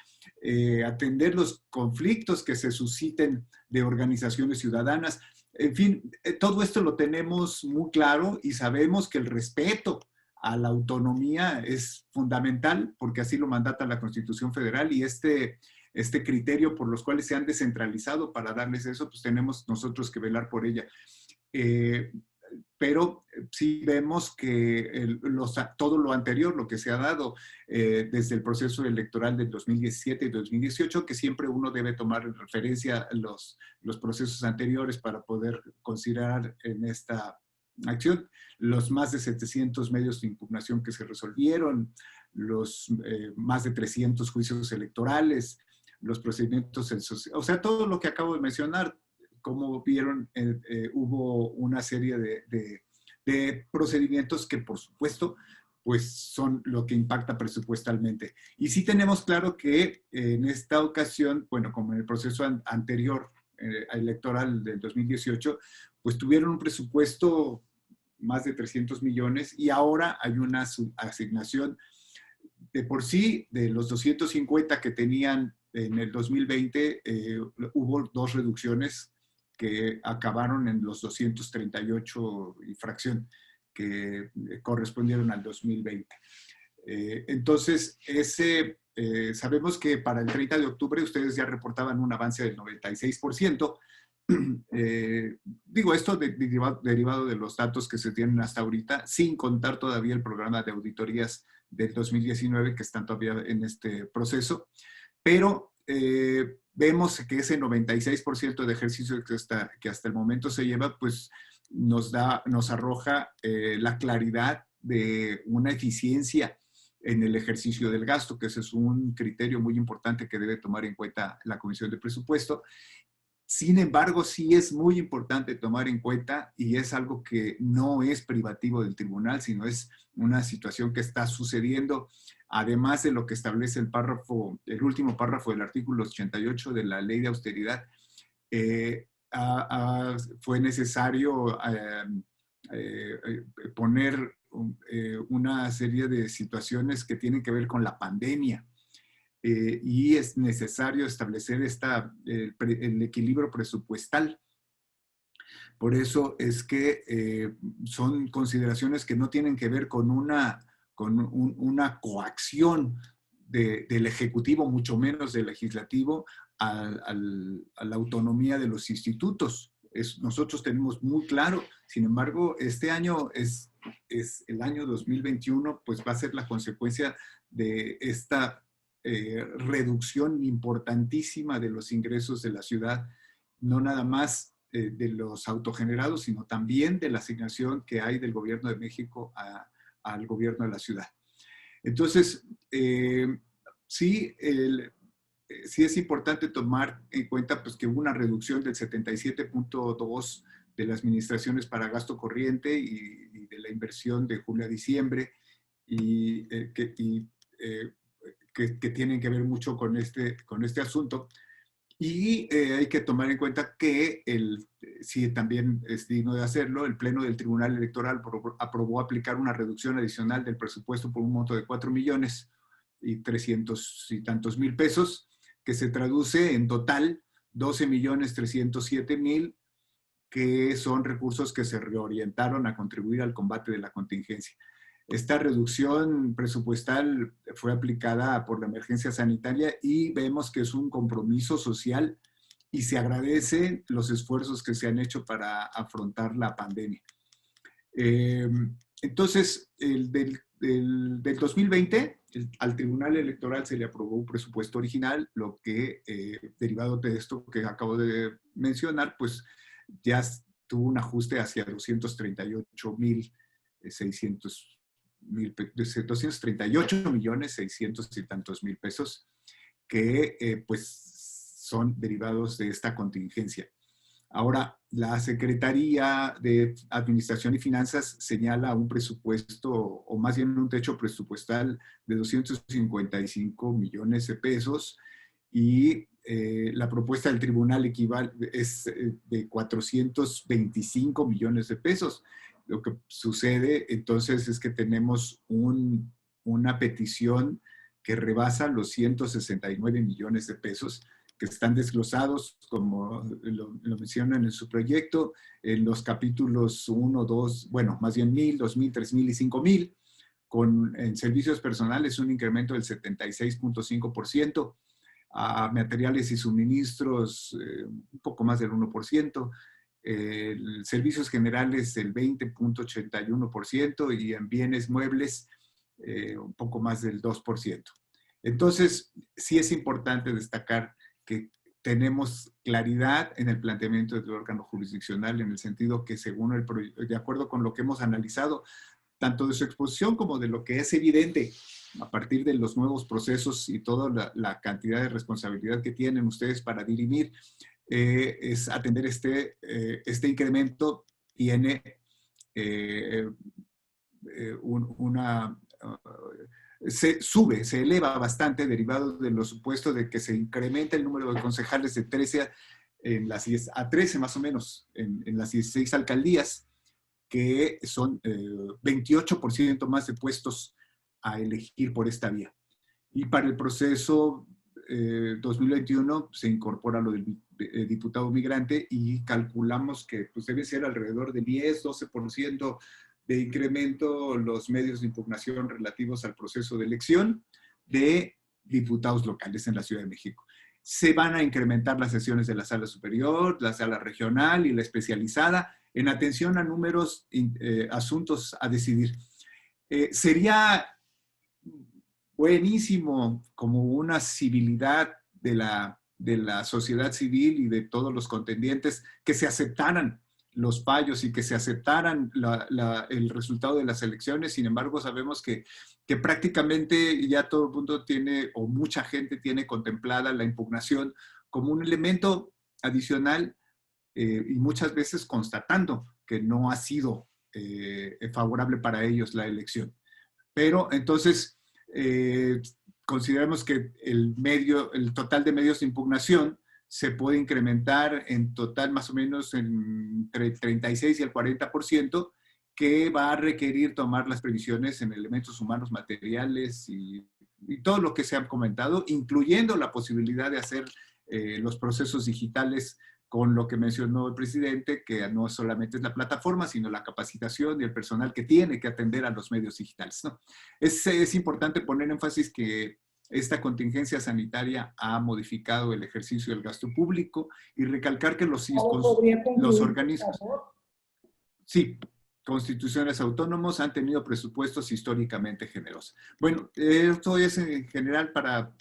atender los conflictos que se susciten de organizaciones ciudadanas. En fin, todo esto lo tenemos muy claro y sabemos que el respeto a la autonomía es fundamental porque así lo mandata la Constitución Federal y este criterio por los cuales se han descentralizado para darles eso, pues tenemos nosotros que velar por ella. Pero sí vemos que todo lo anterior, lo que se ha dado desde el proceso electoral del 2017 y 2018, que siempre uno debe tomar en referencia los procesos anteriores para poder considerar en esta acción, los más de 700 medios de impugnación que se resolvieron, los más de 300 juicios electorales, los procedimientos, o sea, todo lo que acabo de mencionar. Como vieron, hubo una serie de procedimientos que, por supuesto, pues son lo que impacta presupuestalmente. Y sí tenemos claro que en esta ocasión, bueno, como en el proceso anterior electoral del 2018, pues tuvieron un presupuesto más de 300 millones y ahora hay una asignación de por sí de los 250 que tenían en el 2020, hubo 2 reducciones que acabaron en los 238 y fracción que correspondieron al 2020. Entonces, sabemos que para el 30 de octubre ustedes ya reportaban un avance del 96%. Digo esto derivado de los datos que se tienen hasta ahorita, sin contar todavía el programa de auditorías del 2019 que están todavía en este proceso, pero vemos que ese 96% de ejercicio que hasta el momento se lleva, pues nos arroja la claridad de una eficiencia en el ejercicio del gasto, que ese es un criterio muy importante que debe tomar en cuenta la Comisión de Presupuesto. Sin embargo, sí es muy importante tomar en cuenta, y es algo que no es privativo del tribunal, sino es una situación que está sucediendo, además de lo que establece el último párrafo del artículo 88 de la Ley de Austeridad. Fue necesario poner una serie de situaciones que tienen que ver con la pandemia. Y es necesario establecer el equilibrio presupuestal. Por eso es que son consideraciones que no tienen que ver con una coacción del Ejecutivo, mucho menos del Legislativo, a la autonomía de los institutos. Nosotros tenemos muy claro, sin embargo, este año es el año 2021, pues va a ser la consecuencia de esta reducción importantísima de los ingresos de la ciudad, no nada más de los autogenerados, sino también de la asignación que hay del Gobierno de México al gobierno de la ciudad. Entonces, sí es importante tomar en cuenta pues, que hubo una reducción del 77.2% de las administraciones para gasto corriente y de la inversión de julio a diciembre, y que tienen que ver mucho con este asunto. Y hay que tomar en cuenta que, sí, también es digno de hacerlo, el Pleno del Tribunal Electoral aprobó aplicar una reducción adicional del presupuesto por un monto de 4.300.000 y tantos mil pesos, que se traduce en total 12.307.000, que son recursos que se reorientaron a contribuir al combate de la contingencia. Esta reducción presupuestal fue aplicada por la emergencia sanitaria y vemos que es un compromiso social y se agradecen los esfuerzos que se han hecho para afrontar la pandemia. Entonces, del 2020, al Tribunal Electoral se le aprobó un presupuesto original, lo que, derivado de esto que acabo de mencionar, pues ya tuvo un ajuste hacia 238.600.000 y tantos mil pesos, que pues son derivados de esta contingencia. Ahora, la Secretaría de Administración y Finanzas señala un presupuesto, o más bien un techo presupuestal de 255 millones de pesos, y la propuesta del tribunal es de 425 millones de pesos. Lo que sucede entonces es que tenemos una petición que rebasa los 169 millones de pesos, que están desglosados, como lo mencionan en su proyecto, en los capítulos 1, 2, bueno, más bien 1,000, 2,000, 3,000 y 5,000, en servicios personales un incremento del 76.5%, a materiales y suministros un poco más del 1%, servicios generales el 20.81% y en bienes muebles un poco más del 2%. Entonces, sí es importante destacar que tenemos claridad en el planteamiento del órgano jurisdiccional, en el sentido que, según de acuerdo con lo que hemos analizado, tanto de su exposición como de lo que es evidente a partir de los nuevos procesos y toda la cantidad de responsabilidad que tienen ustedes para dirimir, es atender este incremento. Tiene se eleva bastante, derivado de los supuestos de que se incrementa el número de concejales de 13 a 13 más o menos en las 16 alcaldías, que son 28% más de puestos a elegir por esta vía. Y para el proceso 2021 se incorpora lo del diputado migrante, y calculamos que pues, debe ser alrededor de 10-12% de incremento los medios de impugnación relativos al proceso de elección de diputados locales en la Ciudad de México. Se van a incrementar las sesiones de la sala superior, la sala regional y la especializada en atención a números, asuntos a decidir. Sería buenísimo, como una civilidad de la sociedad civil y de todos los contendientes, que se aceptaran los fallos y que se aceptaran el resultado de las elecciones. Sin embargo, sabemos que prácticamente ya todo el mundo tiene, o mucha gente tiene contemplada la impugnación como un elemento adicional, y muchas veces constatando que no ha sido favorable para ellos la elección. Pero entonces consideramos que el total de medios de impugnación se puede incrementar en total más o menos entre el 36 y el 40%, que va a requerir tomar las previsiones en elementos humanos, materiales y todo lo que se ha comentado, incluyendo la posibilidad de hacer los procesos digitales, con lo que mencionó el presidente, que no solamente es la plataforma, sino la capacitación y el personal que tiene que atender a los medios digitales, ¿no? Es importante poner énfasis que esta contingencia sanitaria ha modificado el ejercicio del gasto público, y recalcar que los organismos, sí, constituciones autónomos han tenido presupuestos históricamente generosos. Bueno, esto es en general para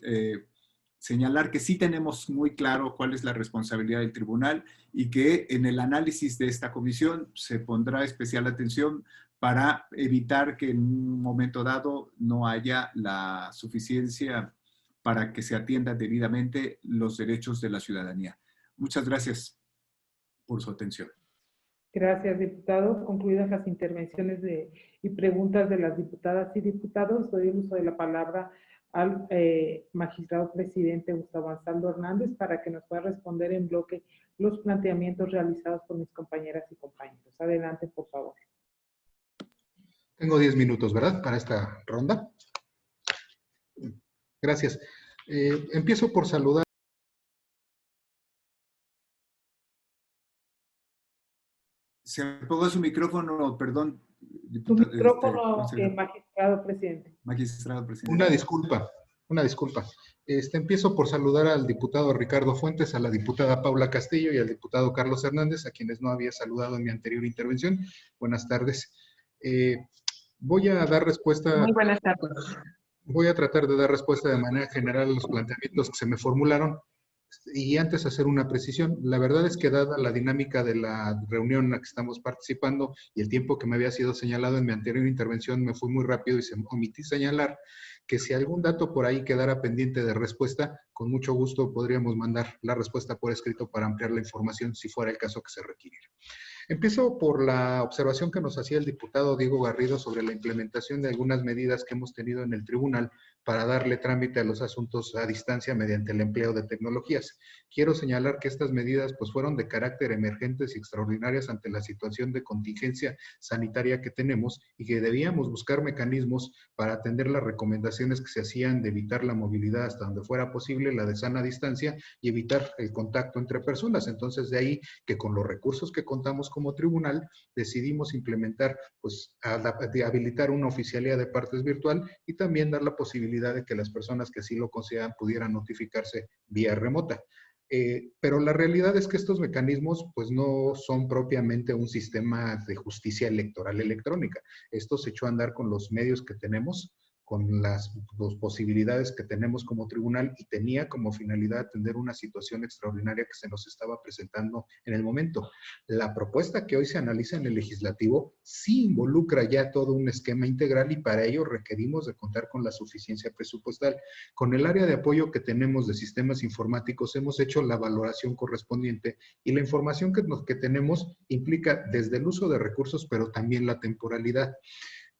señalar que sí tenemos muy claro cuál es la responsabilidad del tribunal y que en el análisis de esta comisión se pondrá especial atención para evitar que en un momento dado no haya la suficiencia para que se atiendan debidamente los derechos de la ciudadanía. Muchas gracias por su atención. Gracias, diputado. Concluidas las intervenciones y preguntas de las diputadas y diputados, doy el uso de la palabra al magistrado presidente Gustavo Ansaldo Hernández para que nos pueda responder en bloque los planteamientos realizados por mis compañeras y compañeros. Adelante, por favor. Tengo 10 minutos, ¿verdad? Para esta ronda. Gracias. Empiezo por saludar. Se apagó su micrófono, perdón. Tu micrófono, magistrado presidente. Magistrado presidente. Una disculpa. Empiezo por saludar al diputado Ricardo Fuentes, a la diputada Paula Castillo y al diputado Carlos Hernández, a quienes no había saludado en mi anterior intervención. Buenas tardes. Voy a dar respuesta. Muy buenas tardes. Voy a tratar de dar respuesta de manera general a los planteamientos que se me formularon. Y antes hacer una precisión, la verdad es que dada la dinámica de la reunión en la que estamos participando y el tiempo que me había sido señalado en mi anterior intervención, me fui muy rápido y se me omití señalar que si algún dato por ahí quedara pendiente de respuesta, con mucho gusto podríamos mandar la respuesta por escrito para ampliar la información si fuera el caso que se requiriera. Empiezo por la observación que nos hacía el diputado Diego Garrido sobre la implementación de algunas medidas que hemos tenido en el tribunal para darle trámite a los asuntos a distancia mediante el empleo de tecnologías. Quiero señalar que estas medidas pues, fueron de carácter emergentes y extraordinarias ante la situación de contingencia sanitaria que tenemos y que debíamos buscar mecanismos para atender las recomendaciones que se hacían de evitar la movilidad hasta donde fuera posible, la de sana distancia y evitar el contacto entre personas. Entonces, de ahí que con los recursos que contamos como tribunal, decidimos implementar, pues, habilitar una oficialía de partes virtual y también dar la posibilidad de que las personas que así lo consideran pudieran notificarse vía remota. Pero la realidad es que estos mecanismos pues no son propiamente un sistema de justicia electoral electrónica. Esto se echó a andar con los medios que tenemos, con las posibilidades que tenemos como tribunal y tenía como finalidad atender una situación extraordinaria que se nos estaba presentando en el momento. La propuesta que hoy se analiza en el legislativo sí involucra ya todo un esquema integral y para ello requerimos de contar con la suficiencia presupuestal. Con el área de apoyo que tenemos de sistemas informáticos hemos hecho la valoración correspondiente y la información que tenemos implica desde el uso de recursos pero también la temporalidad.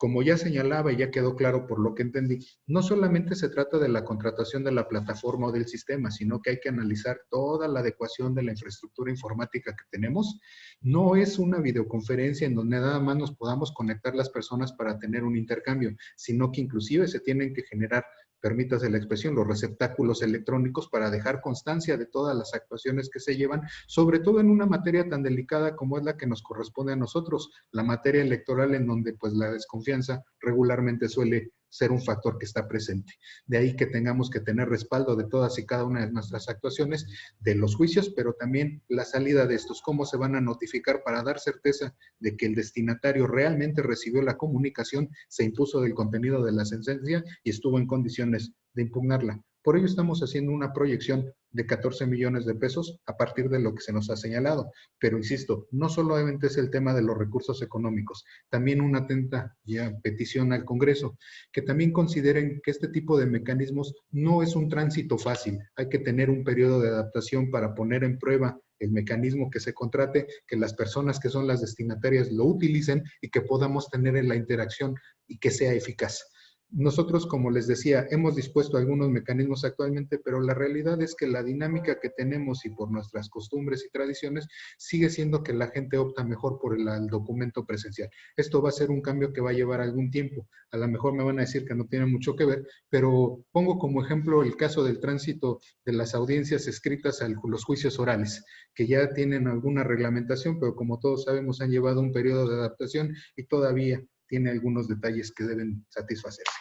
Como ya señalaba y ya quedó claro por lo que entendí, no solamente se trata de la contratación de la plataforma o del sistema, sino que hay que analizar toda la adecuación de la infraestructura informática que tenemos. No es una videoconferencia en donde nada más nos podamos conectar las personas para tener un intercambio, sino que inclusive se tienen que generar, permítase la expresión, los receptáculos electrónicos para dejar constancia de todas las actuaciones que se llevan, sobre todo en una materia tan delicada como es la que nos corresponde a nosotros, la materia electoral en donde pues la desconfianza regularmente suele ser un factor que está presente. De ahí que tengamos que tener respaldo de todas y cada una de nuestras actuaciones, de los juicios, pero también la salida de estos, cómo se van a notificar para dar certeza de que el destinatario realmente recibió la comunicación, se impuso del contenido de la sentencia y estuvo en condiciones de impugnarla. Por ello estamos haciendo una proyección de 14 millones de pesos a partir de lo que se nos ha señalado. Pero insisto, no solamente es el tema de los recursos económicos, también una atenta petición al Congreso, que también consideren que este tipo de mecanismos no es un tránsito fácil. Hay que tener un periodo de adaptación para poner en prueba el mecanismo que se contrate, que las personas que son las destinatarias lo utilicen y que podamos tener en la interacción y que sea eficaz. Nosotros, como les decía, hemos dispuesto algunos mecanismos actualmente, pero la realidad es que la dinámica que tenemos y por nuestras costumbres y tradiciones sigue siendo que la gente opta mejor por el documento presencial. Esto va a ser un cambio que va a llevar algún tiempo. A lo mejor me van a decir que no tiene mucho que ver, pero pongo como ejemplo el caso del tránsito de las audiencias escritas a los juicios orales, que ya tienen alguna reglamentación, pero como todos sabemos han llevado un periodo de adaptación y todavía tiene algunos detalles que deben satisfacerse.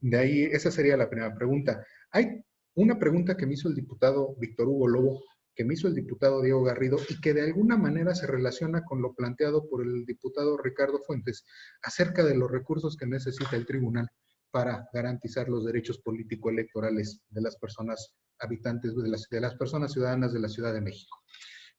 De ahí, esa sería la primera pregunta. Hay una pregunta que me hizo el diputado Víctor Hugo Lobo, que me hizo el diputado Diego Garrido y que de alguna manera se relaciona con lo planteado por el diputado Ricardo Fuentes acerca de los recursos que necesita el tribunal para garantizar los derechos político-electorales de las personas habitantes, de las personas ciudadanas de la Ciudad de México.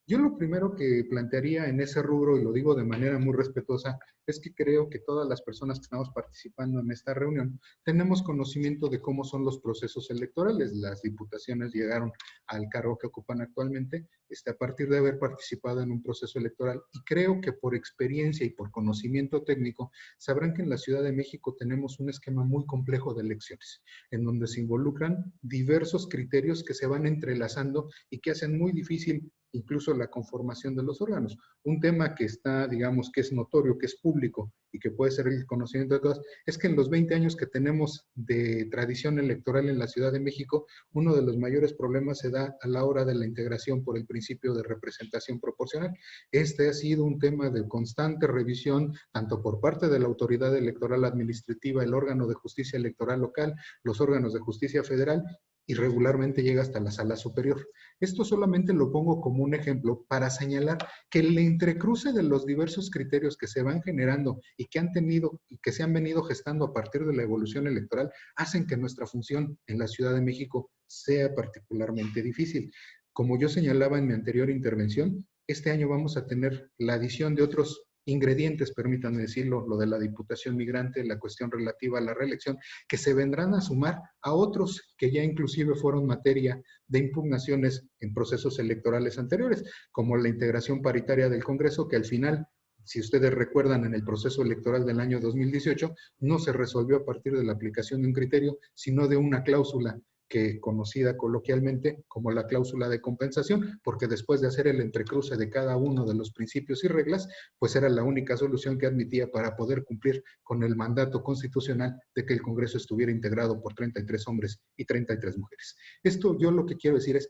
Yo lo primero que plantearía en ese rubro, y lo digo de manera muy respetuosa, es que creo que todas las personas que estamos participando en esta reunión tenemos conocimiento de cómo son los procesos electorales. Las diputaciones llegaron al cargo que ocupan actualmente a partir de haber participado en un proceso electoral, y creo que por experiencia y por conocimiento técnico sabrán que en la Ciudad de México tenemos un esquema muy complejo de elecciones, en donde se involucran diversos criterios que se van entrelazando y que hacen muy difícil incluso la conformación de los órganos. Un tema que está, digamos, que es notorio, que es público y que puede ser el conocimiento de todas, es que en los 20 años que tenemos de tradición electoral en la Ciudad de México, uno de los mayores problemas se da a la hora de la integración por el principio de representación proporcional. Este ha sido un tema de constante revisión, tanto por parte de la Autoridad Electoral Administrativa, el órgano de justicia electoral local, los órganos de justicia federal, y regularmente llega hasta la sala superior. Esto solamente lo pongo como un ejemplo para señalar que el entrecruce de los diversos criterios que se van generando y que han tenido y que se han venido gestando a partir de la evolución electoral hacen que nuestra función en la Ciudad de México sea particularmente difícil. Como yo señalaba en mi anterior intervención, este año vamos a tener la adición de otros ingredientes, permítanme decirlo, lo de la diputación migrante, la cuestión relativa a la reelección, que se vendrán a sumar a otros que ya inclusive fueron materia de impugnaciones en procesos electorales anteriores, como la integración paritaria del Congreso, que al final, si ustedes recuerdan, en el proceso electoral del año 2018, no se resolvió a partir de la aplicación de un criterio, sino de una cláusula que conocida coloquialmente como la cláusula de compensación, porque después de hacer el entrecruce de cada uno de los principios y reglas, pues era la única solución que admitía para poder cumplir con el mandato constitucional de que el Congreso estuviera integrado por 33 hombres y 33 mujeres. Esto yo lo que quiero decir es,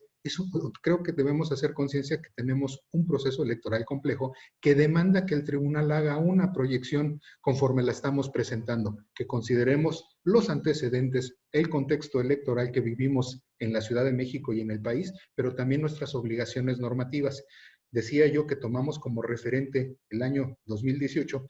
creo que debemos hacer conciencia que tenemos un proceso electoral complejo que demanda que el tribunal haga una proyección conforme la estamos presentando, que consideremos los antecedentes, el contexto electoral que vivimos en la Ciudad de México y en el país, pero también nuestras obligaciones normativas. Decía yo que tomamos como referente el año 2018,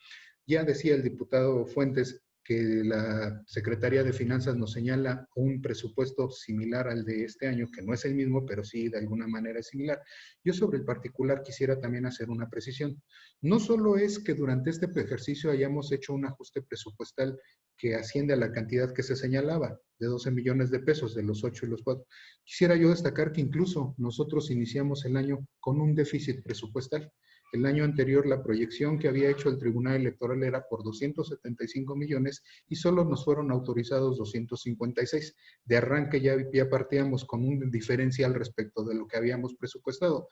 ya decía el diputado Fuentes que la Secretaría de Finanzas nos señala un presupuesto similar al de este año, que no es el mismo, pero sí de alguna manera es similar. Yo sobre el particular quisiera también hacer una precisión. No solo es que durante este ejercicio hayamos hecho un ajuste presupuestal que asciende a la cantidad que se señalaba, de 12 millones de pesos, de los 8 y los 4. Quisiera yo destacar que incluso nosotros iniciamos el año con un déficit presupuestal. El año anterior la proyección que había hecho el Tribunal Electoral era por 275 millones y solo nos fueron autorizados 256. De arranque ya partíamos con un diferencial respecto de lo que habíamos presupuestado.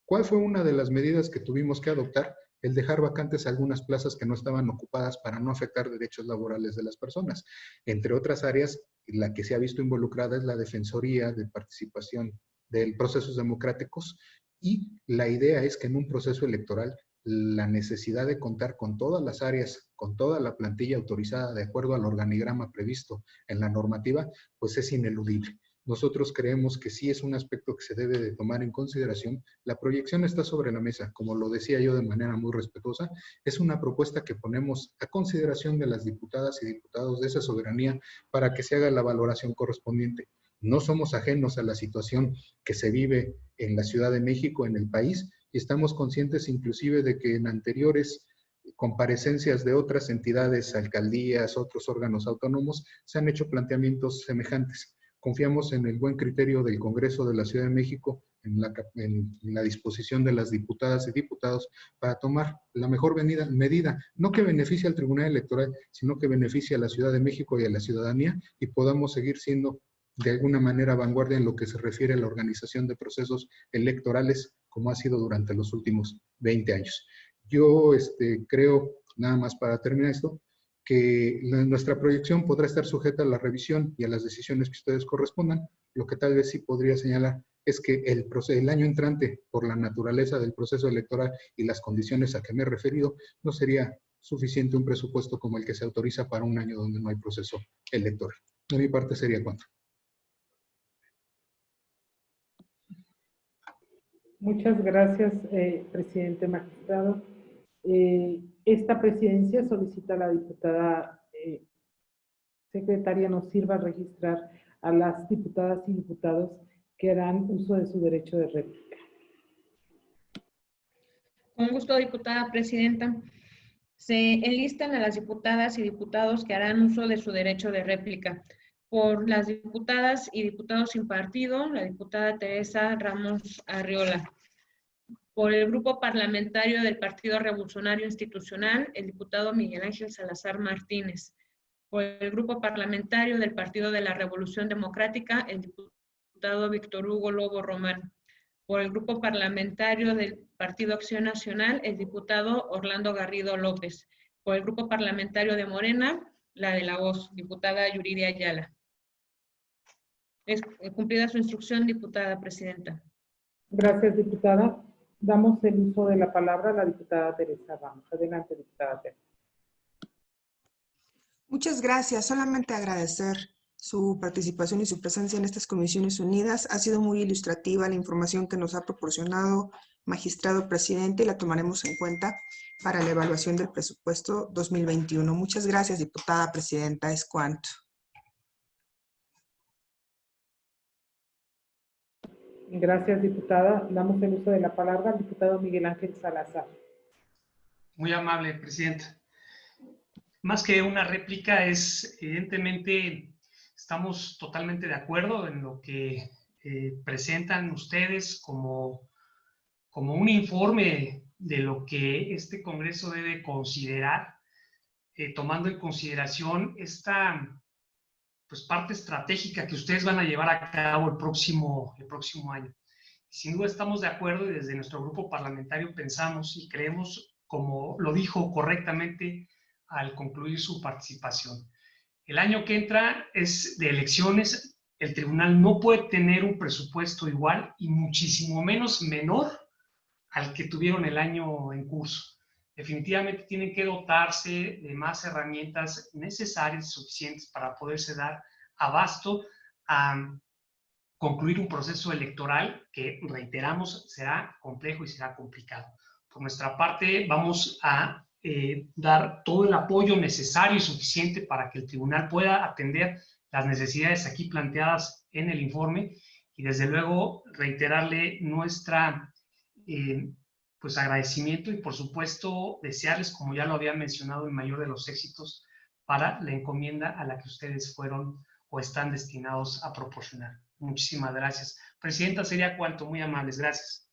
¿Cuál fue una de las medidas que tuvimos que adoptar? El dejar vacantes algunas plazas que no estaban ocupadas para no afectar derechos laborales de las personas. Entre otras áreas, la que se ha visto involucrada es la Defensoría de Participación de Procesos Democráticos, y la idea es que en un proceso electoral la necesidad de contar con todas las áreas, con toda la plantilla autorizada de acuerdo al organigrama previsto en la normativa, pues es ineludible. Nosotros creemos que sí es un aspecto que se debe de tomar en consideración. La proyección está sobre la mesa, como lo decía yo de manera muy respetuosa, es una propuesta que ponemos a consideración de las diputadas y diputados de esa soberanía para que se haga la valoración correspondiente. No somos ajenos a la situación que se vive en la Ciudad de México, en el país, y estamos conscientes inclusive de que en anteriores comparecencias de otras entidades, alcaldías, otros órganos autónomos, se han hecho planteamientos semejantes. Confiamos en el buen criterio del Congreso de la Ciudad de México, en la disposición de las diputadas y diputados para tomar la mejor medida, no que beneficie al Tribunal Electoral, sino que beneficie a la Ciudad de México y a la ciudadanía, y podamos seguir siendo de alguna manera vanguardia en lo que se refiere a la organización de procesos electorales, como ha sido durante los últimos 20 años. Yo creo, nada más para terminar esto, que nuestra proyección podrá estar sujeta a la revisión y a las decisiones que ustedes correspondan. Lo que tal vez sí podría señalar es que el año entrante, por la naturaleza del proceso electoral y las condiciones a que me he referido, no sería suficiente un presupuesto como el que se autoriza para un año donde no hay proceso electoral. De mi parte sería cuanto. Muchas gracias, presidente magistrado. Esta presidencia solicita a la diputada secretaria nos sirva a registrar a las diputadas y diputados que harán uso de su derecho de réplica. Con gusto, diputada presidenta. Se enlistan a las diputadas y diputados que harán uso de su derecho de réplica. Por las diputadas y diputados sin partido, la diputada Teresa Ramos Arriola. Por el Grupo Parlamentario del Partido Revolucionario Institucional, el diputado Miguel Ángel Salazar Martínez. Por el Grupo Parlamentario del Partido de la Revolución Democrática, el diputado Víctor Hugo Lobo Román. Por el Grupo Parlamentario del Partido Acción Nacional, el diputado Orlando Garrido López. Por el Grupo Parlamentario de Morena, la de la voz, diputada Yuridia Ayala. Es cumplida su instrucción, diputada presidenta. Gracias, diputada. Damos el uso de la palabra a la diputada Teresa Ramos. Adelante, diputada Teresa. Muchas gracias. Solamente agradecer su participación y su presencia en estas Comisiones Unidas. Ha sido muy ilustrativa la información que nos ha proporcionado magistrado presidente y la tomaremos en cuenta para la evaluación del presupuesto 2021. Muchas gracias, diputada presidenta. Es cuanto. Gracias, diputada. Damos el uso de la palabra al diputado Miguel Ángel Salazar. Muy amable, presidenta. Más que una réplica, evidentemente, estamos totalmente de acuerdo en lo que presentan ustedes como un informe de lo que este Congreso debe considerar, tomando en consideración esta pues, parte estratégica que ustedes van a llevar a cabo el próximo año. Sin duda estamos de acuerdo y desde nuestro grupo parlamentario pensamos y creemos, como lo dijo correctamente al concluir su participación. El año que entra es de elecciones, el tribunal no puede tener un presupuesto igual y muchísimo menos menor al que tuvieron el año en curso. Definitivamente tienen que dotarse de más herramientas necesarias y suficientes para poderse dar abasto a concluir un proceso electoral que, reiteramos, será complejo y será complicado. Por nuestra parte, vamos a dar todo el apoyo necesario y suficiente para que el tribunal pueda atender las necesidades aquí planteadas en el informe y, desde luego, reiterarle nuestra pues agradecimiento y, por supuesto, desearles, como ya lo había mencionado, el mayor de los éxitos para la encomienda a la que ustedes fueron o están destinados a proporcionar. Muchísimas gracias. Presidenta, sería cuanto. Muy amables. Gracias.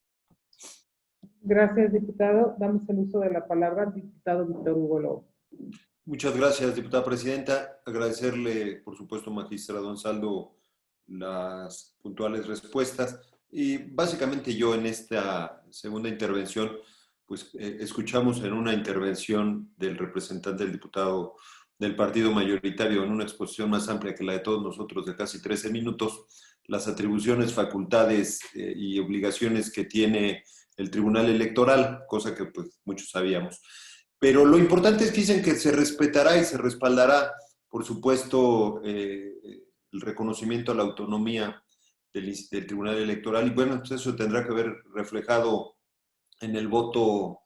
Gracias, diputado. Damos el uso de la palabra al diputado Víctor Hugo Lobo. Muchas gracias, diputada presidenta. Agradecerle, por supuesto, magistrado Ansaldo, las puntuales respuestas. Y básicamente yo en esta segunda intervención, pues escuchamos en una intervención del representante del diputado del partido mayoritario en una exposición más amplia que la de todos nosotros de casi 13 minutos, las atribuciones, facultades y obligaciones que tiene el Tribunal Electoral, cosa que pues muchos sabíamos. Pero lo importante es que dicen que se respetará y se respaldará, por supuesto, el reconocimiento a la autonomía del Tribunal Electoral, y bueno, pues eso tendrá que ver reflejado en el voto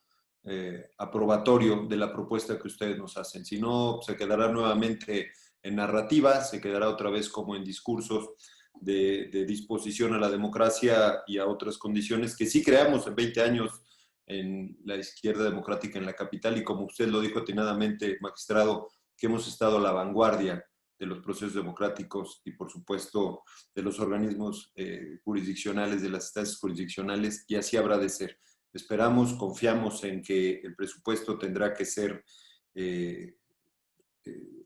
aprobatorio de la propuesta que ustedes nos hacen. Si no, se quedará nuevamente en narrativa, se quedará otra vez como en discursos de disposición a la democracia y a otras condiciones que sí creamos en 20 años en la izquierda democrática en la capital, y como usted lo dijo atinadamente, magistrado, que hemos estado a la vanguardia de los procesos democráticos y, por supuesto, de los organismos jurisdiccionales, de las instancias jurisdiccionales, y así habrá de ser. Esperamos, confiamos en que el presupuesto tendrá que ser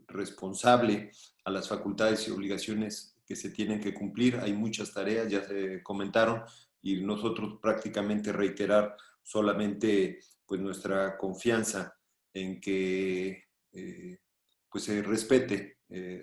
responsable a las facultades y obligaciones que se tienen que cumplir. Hay muchas tareas, ya se comentaron, y nosotros prácticamente reiterar solamente pues, nuestra confianza en que pues, se respete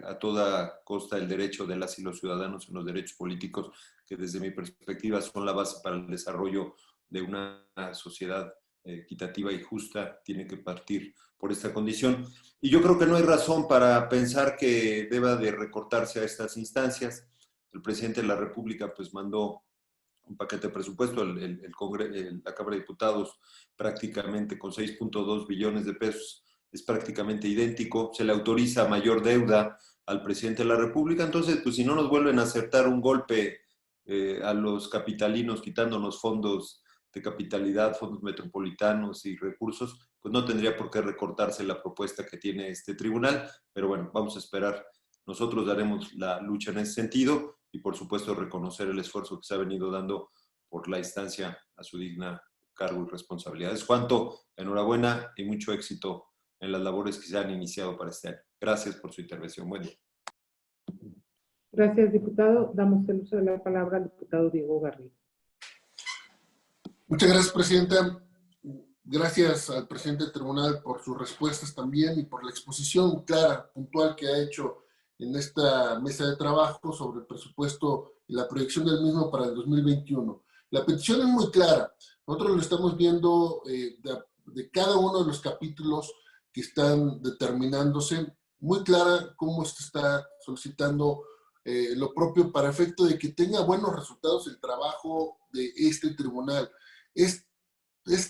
a toda costa el derecho de las y los ciudadanos en los derechos políticos, que desde mi perspectiva son la base para el desarrollo de una sociedad equitativa y justa. Tiene que partir por esta condición. Y yo creo que no hay razón para pensar que deba de recortarse a estas instancias. El presidente de la República pues mandó un paquete de presupuesto, la Cámara de Diputados prácticamente con 6.2 billones de pesos, es prácticamente idéntico, se le autoriza mayor deuda al presidente de la República. Entonces, pues si no nos vuelven a acertar un golpe a los capitalinos, quitándonos fondos de capitalidad, fondos metropolitanos y recursos, pues no tendría por qué recortarse la propuesta que tiene este tribunal, pero bueno, vamos a esperar. Nosotros daremos la lucha en ese sentido y por supuesto reconocer el esfuerzo que se ha venido dando por la instancia a su digna cargo y responsabilidad. Es cuanto, enhorabuena y mucho éxito en las labores que se han iniciado para este año. Gracias por su intervención. Buen día. Gracias, diputado. Damos el uso de la palabra al diputado Diego Garrido. Muchas gracias, presidenta. Gracias al presidente del tribunal por sus respuestas también y por la exposición clara, puntual que ha hecho en esta mesa de trabajo sobre el presupuesto y la proyección del mismo para el 2021. La petición es muy clara. Nosotros lo estamos viendo de cada uno de los capítulos que están determinándose, muy clara cómo se está solicitando lo propio para efecto de que tenga buenos resultados el trabajo de este tribunal. Es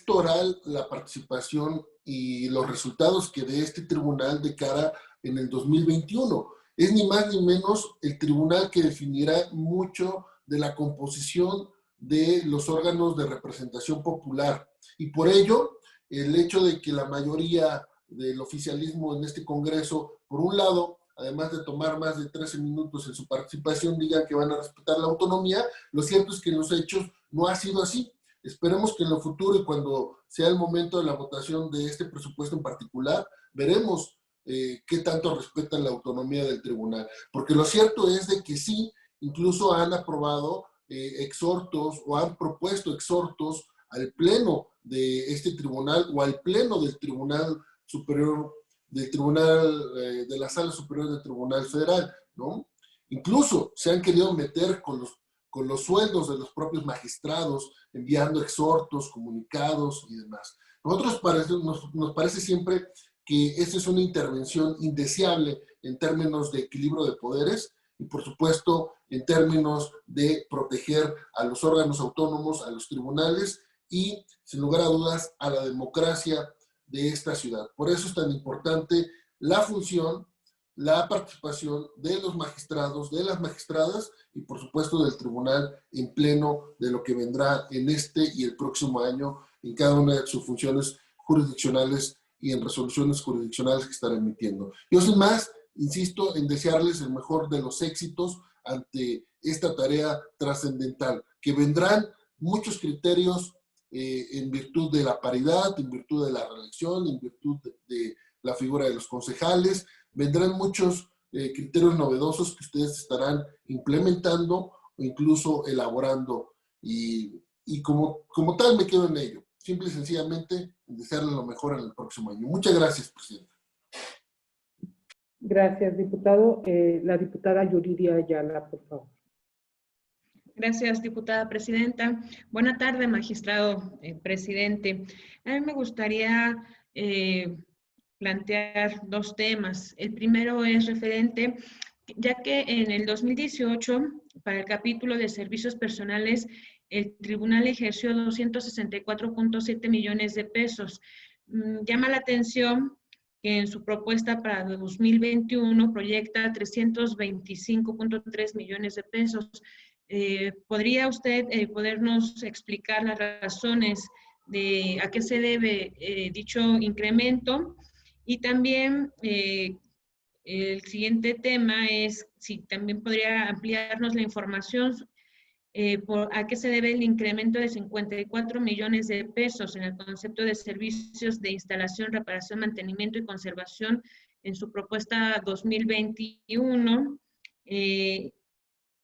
toral la participación y los resultados que dé este tribunal de cara en el 2021. Es ni más ni menos el tribunal que definirá mucho de la composición de los órganos de representación popular. Y por ello, el hecho de que la mayoría del oficialismo en este Congreso, por un lado, además de tomar más de 13 minutos en su participación, digan que van a respetar la autonomía, lo cierto es que en los hechos no ha sido así. Esperemos que en lo futuro y cuando sea el momento de la votación de este presupuesto en particular, veremos qué tanto respetan la autonomía del tribunal. Porque lo cierto es de que sí, incluso han aprobado exhortos o han propuesto exhortos al pleno de este tribunal o al pleno del Tribunal Superior, de la Sala Superior del Tribunal Federal, ¿no? Incluso se han querido meter con los sueldos de los propios magistrados, enviando exhortos, comunicados y demás. Nos parece siempre que esta es una intervención indeseable en términos de equilibrio de poderes y, por supuesto, en términos de proteger a los órganos autónomos, a los tribunales y, sin lugar a dudas, a la democracia de esta ciudad. Por eso es tan importante la función, la participación de los magistrados, de las magistradas y por supuesto del tribunal en pleno de lo que vendrá en este y el próximo año en cada una de sus funciones jurisdiccionales y en resoluciones jurisdiccionales que estará emitiendo. Yo sin más, insisto en desearles el mejor de los éxitos ante esta tarea trascendental, que vendrán muchos criterios en virtud de la paridad, en virtud de la reelección, en virtud de la figura de los concejales. Vendrán muchos criterios novedosos que ustedes estarán implementando o incluso elaborando. Y como tal me quedo en ello. Simple y sencillamente desearles lo mejor en el próximo año. Muchas gracias, presidenta. Gracias, diputado. La diputada Yuridia Ayala, por favor. Gracias, diputada presidenta. Buena tarde, magistrado presidente. A mí me gustaría plantear dos temas. El primero es referente, ya que en el 2018, para el capítulo de servicios personales, el tribunal ejerció 264.7 millones de pesos. Llama la atención que en su propuesta para 2021 proyecta 325.3 millones de pesos. ¿Podría usted podernos explicar las razones de a qué se debe dicho incremento? Y también el siguiente tema es si también podría ampliarnos la información a qué se debe el incremento de 54 millones de pesos en el concepto de servicios de instalación, reparación, mantenimiento y conservación en su propuesta 2021,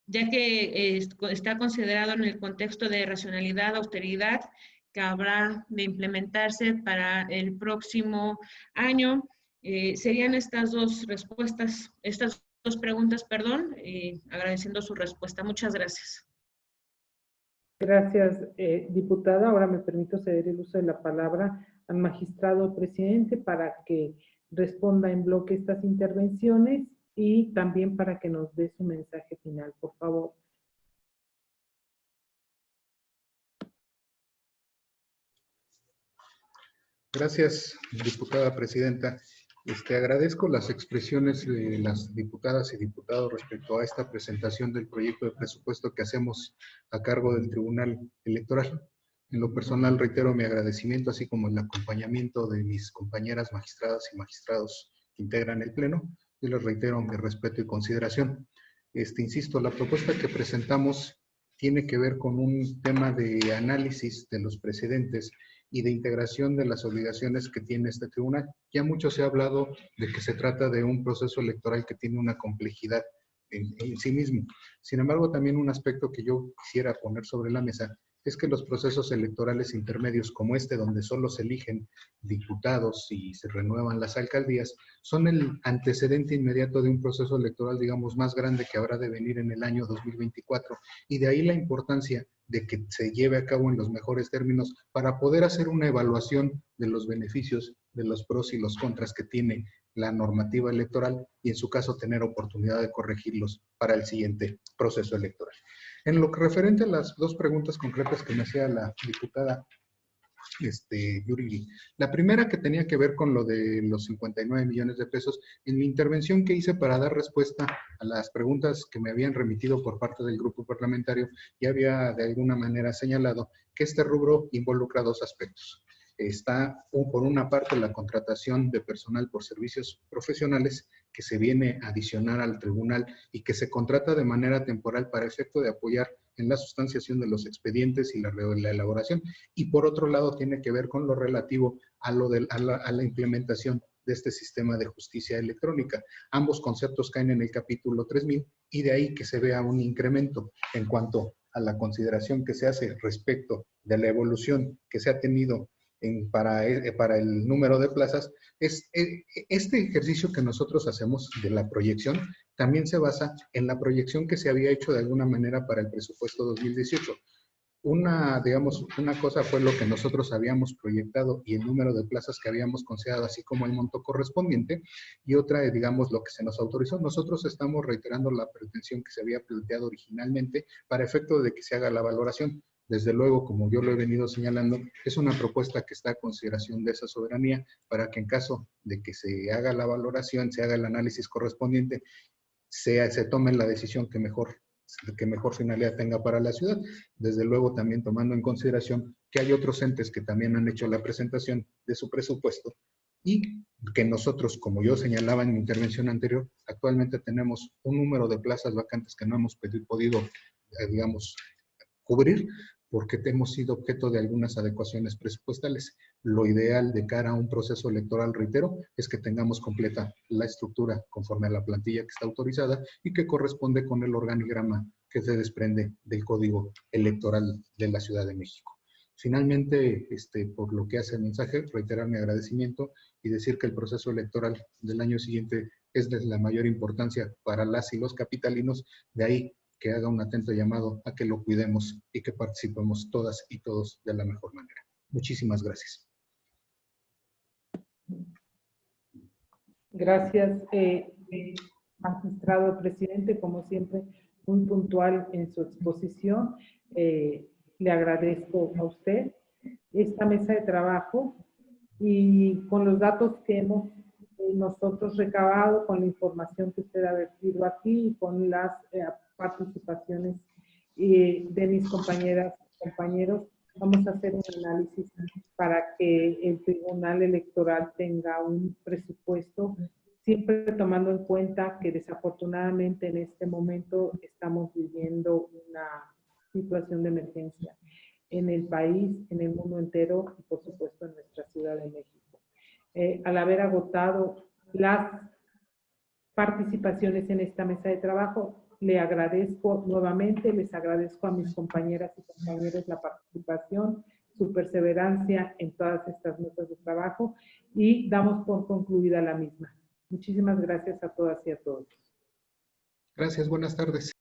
ya que está considerado en el contexto de racionalidad, austeridad, que habrá de implementarse para el próximo año. Serían estas dos respuestas, estas dos preguntas, perdón, agradeciendo su respuesta. Muchas gracias. Gracias, diputada. Ahora me permito ceder el uso de la palabra al magistrado presidente para que responda en bloque estas intervenciones y también para que nos dé su mensaje final, por favor. Gracias, diputada presidenta. Agradezco las expresiones de las diputadas y diputados respecto a esta presentación del proyecto de presupuesto que hacemos a cargo del Tribunal Electoral. En lo personal reitero mi agradecimiento, así como el acompañamiento de mis compañeras magistradas y magistrados que integran el Pleno. Yo les reitero mi respeto y consideración. Insisto, la propuesta que presentamos tiene que ver con un tema de análisis de los precedentes y de integración de las obligaciones que tiene este tribunal. Ya mucho se ha hablado de que se trata de un proceso electoral que tiene una complejidad en sí mismo. Sin embargo, también un aspecto que yo quisiera poner sobre la mesa es que los procesos electorales intermedios como este, donde solo se eligen diputados y se renuevan las alcaldías, son el antecedente inmediato de un proceso electoral, digamos, más grande que habrá de venir en el año 2024. Y de ahí la importancia de que se lleve a cabo en los mejores términos para poder hacer una evaluación de los beneficios, de los pros y los contras que tiene la normativa electoral y en su caso tener oportunidad de corregirlos para el siguiente proceso electoral. En lo que referente a las dos preguntas concretas que me hacía la diputada Yuri, la primera que tenía que ver con lo de los 59 millones de pesos, en mi intervención que hice para dar respuesta a las preguntas que me habían remitido por parte del grupo parlamentario, ya había de alguna manera señalado que este rubro involucra dos aspectos. Está, por una parte, la contratación de personal por servicios profesionales que se viene a adicionar al tribunal y que se contrata de manera temporal para efecto de apoyar en la sustanciación de los expedientes y la elaboración. Y por otro lado, tiene que ver con lo relativo a la implementación de este sistema de justicia electrónica. Ambos conceptos caen en el capítulo 3000 y de ahí que se vea un incremento en cuanto a la consideración que se hace respecto de la evolución que se ha tenido para el número de plazas. Este ejercicio que nosotros hacemos de la proyección también se basa en la proyección que se había hecho de alguna manera para el presupuesto 2018. Una cosa fue lo que nosotros habíamos proyectado y el número de plazas que habíamos considerado, así como el monto correspondiente, y otra, digamos, lo que se nos autorizó. Nosotros estamos reiterando la pretensión que se había planteado originalmente para efecto de que se haga la valoración. Desde luego, como yo lo he venido señalando, es una propuesta que está a consideración de esa soberanía para que en caso de que se haga la valoración, se haga el análisis correspondiente, se tome la decisión que mejor finalidad tenga para la ciudad. Desde luego también tomando en consideración que hay otros entes que también han hecho la presentación de su presupuesto y que nosotros, como yo señalaba en mi intervención anterior, actualmente tenemos un número de plazas vacantes que no hemos podido, digamos, cubrir porque hemos sido objeto de algunas adecuaciones presupuestales. Lo ideal de cara a un proceso electoral, reitero, es que tengamos completa la estructura conforme a la plantilla que está autorizada y que corresponde con el organigrama que se desprende del Código Electoral de la Ciudad de México. Finalmente, por lo que hace el mensaje, reiterar mi agradecimiento y decir que el proceso electoral del año siguiente es de la mayor importancia para las y los capitalinos, de ahí que haga un atento llamado a que lo cuidemos y que participemos todas y todos de la mejor manera. Muchísimas gracias. Gracias, magistrado presidente, como siempre, muy puntual en su exposición. Le agradezco a usted esta mesa de trabajo y con los datos que hemos nosotros recabado, con la información que usted ha vertido aquí y con las participaciones de mis compañeras y compañeros, vamos a hacer un análisis para que el Tribunal Electoral tenga un presupuesto, siempre tomando en cuenta que desafortunadamente en este momento estamos viviendo una situación de emergencia en el país, en el mundo entero y por supuesto en nuestra Ciudad de México. Al haber agotado las participaciones en esta mesa de trabajo, le agradezco nuevamente, les agradezco a mis compañeras y compañeros la participación, su perseverancia en todas estas mesas de trabajo y damos por concluida la misma. Muchísimas gracias a todas y a todos. Gracias, buenas tardes.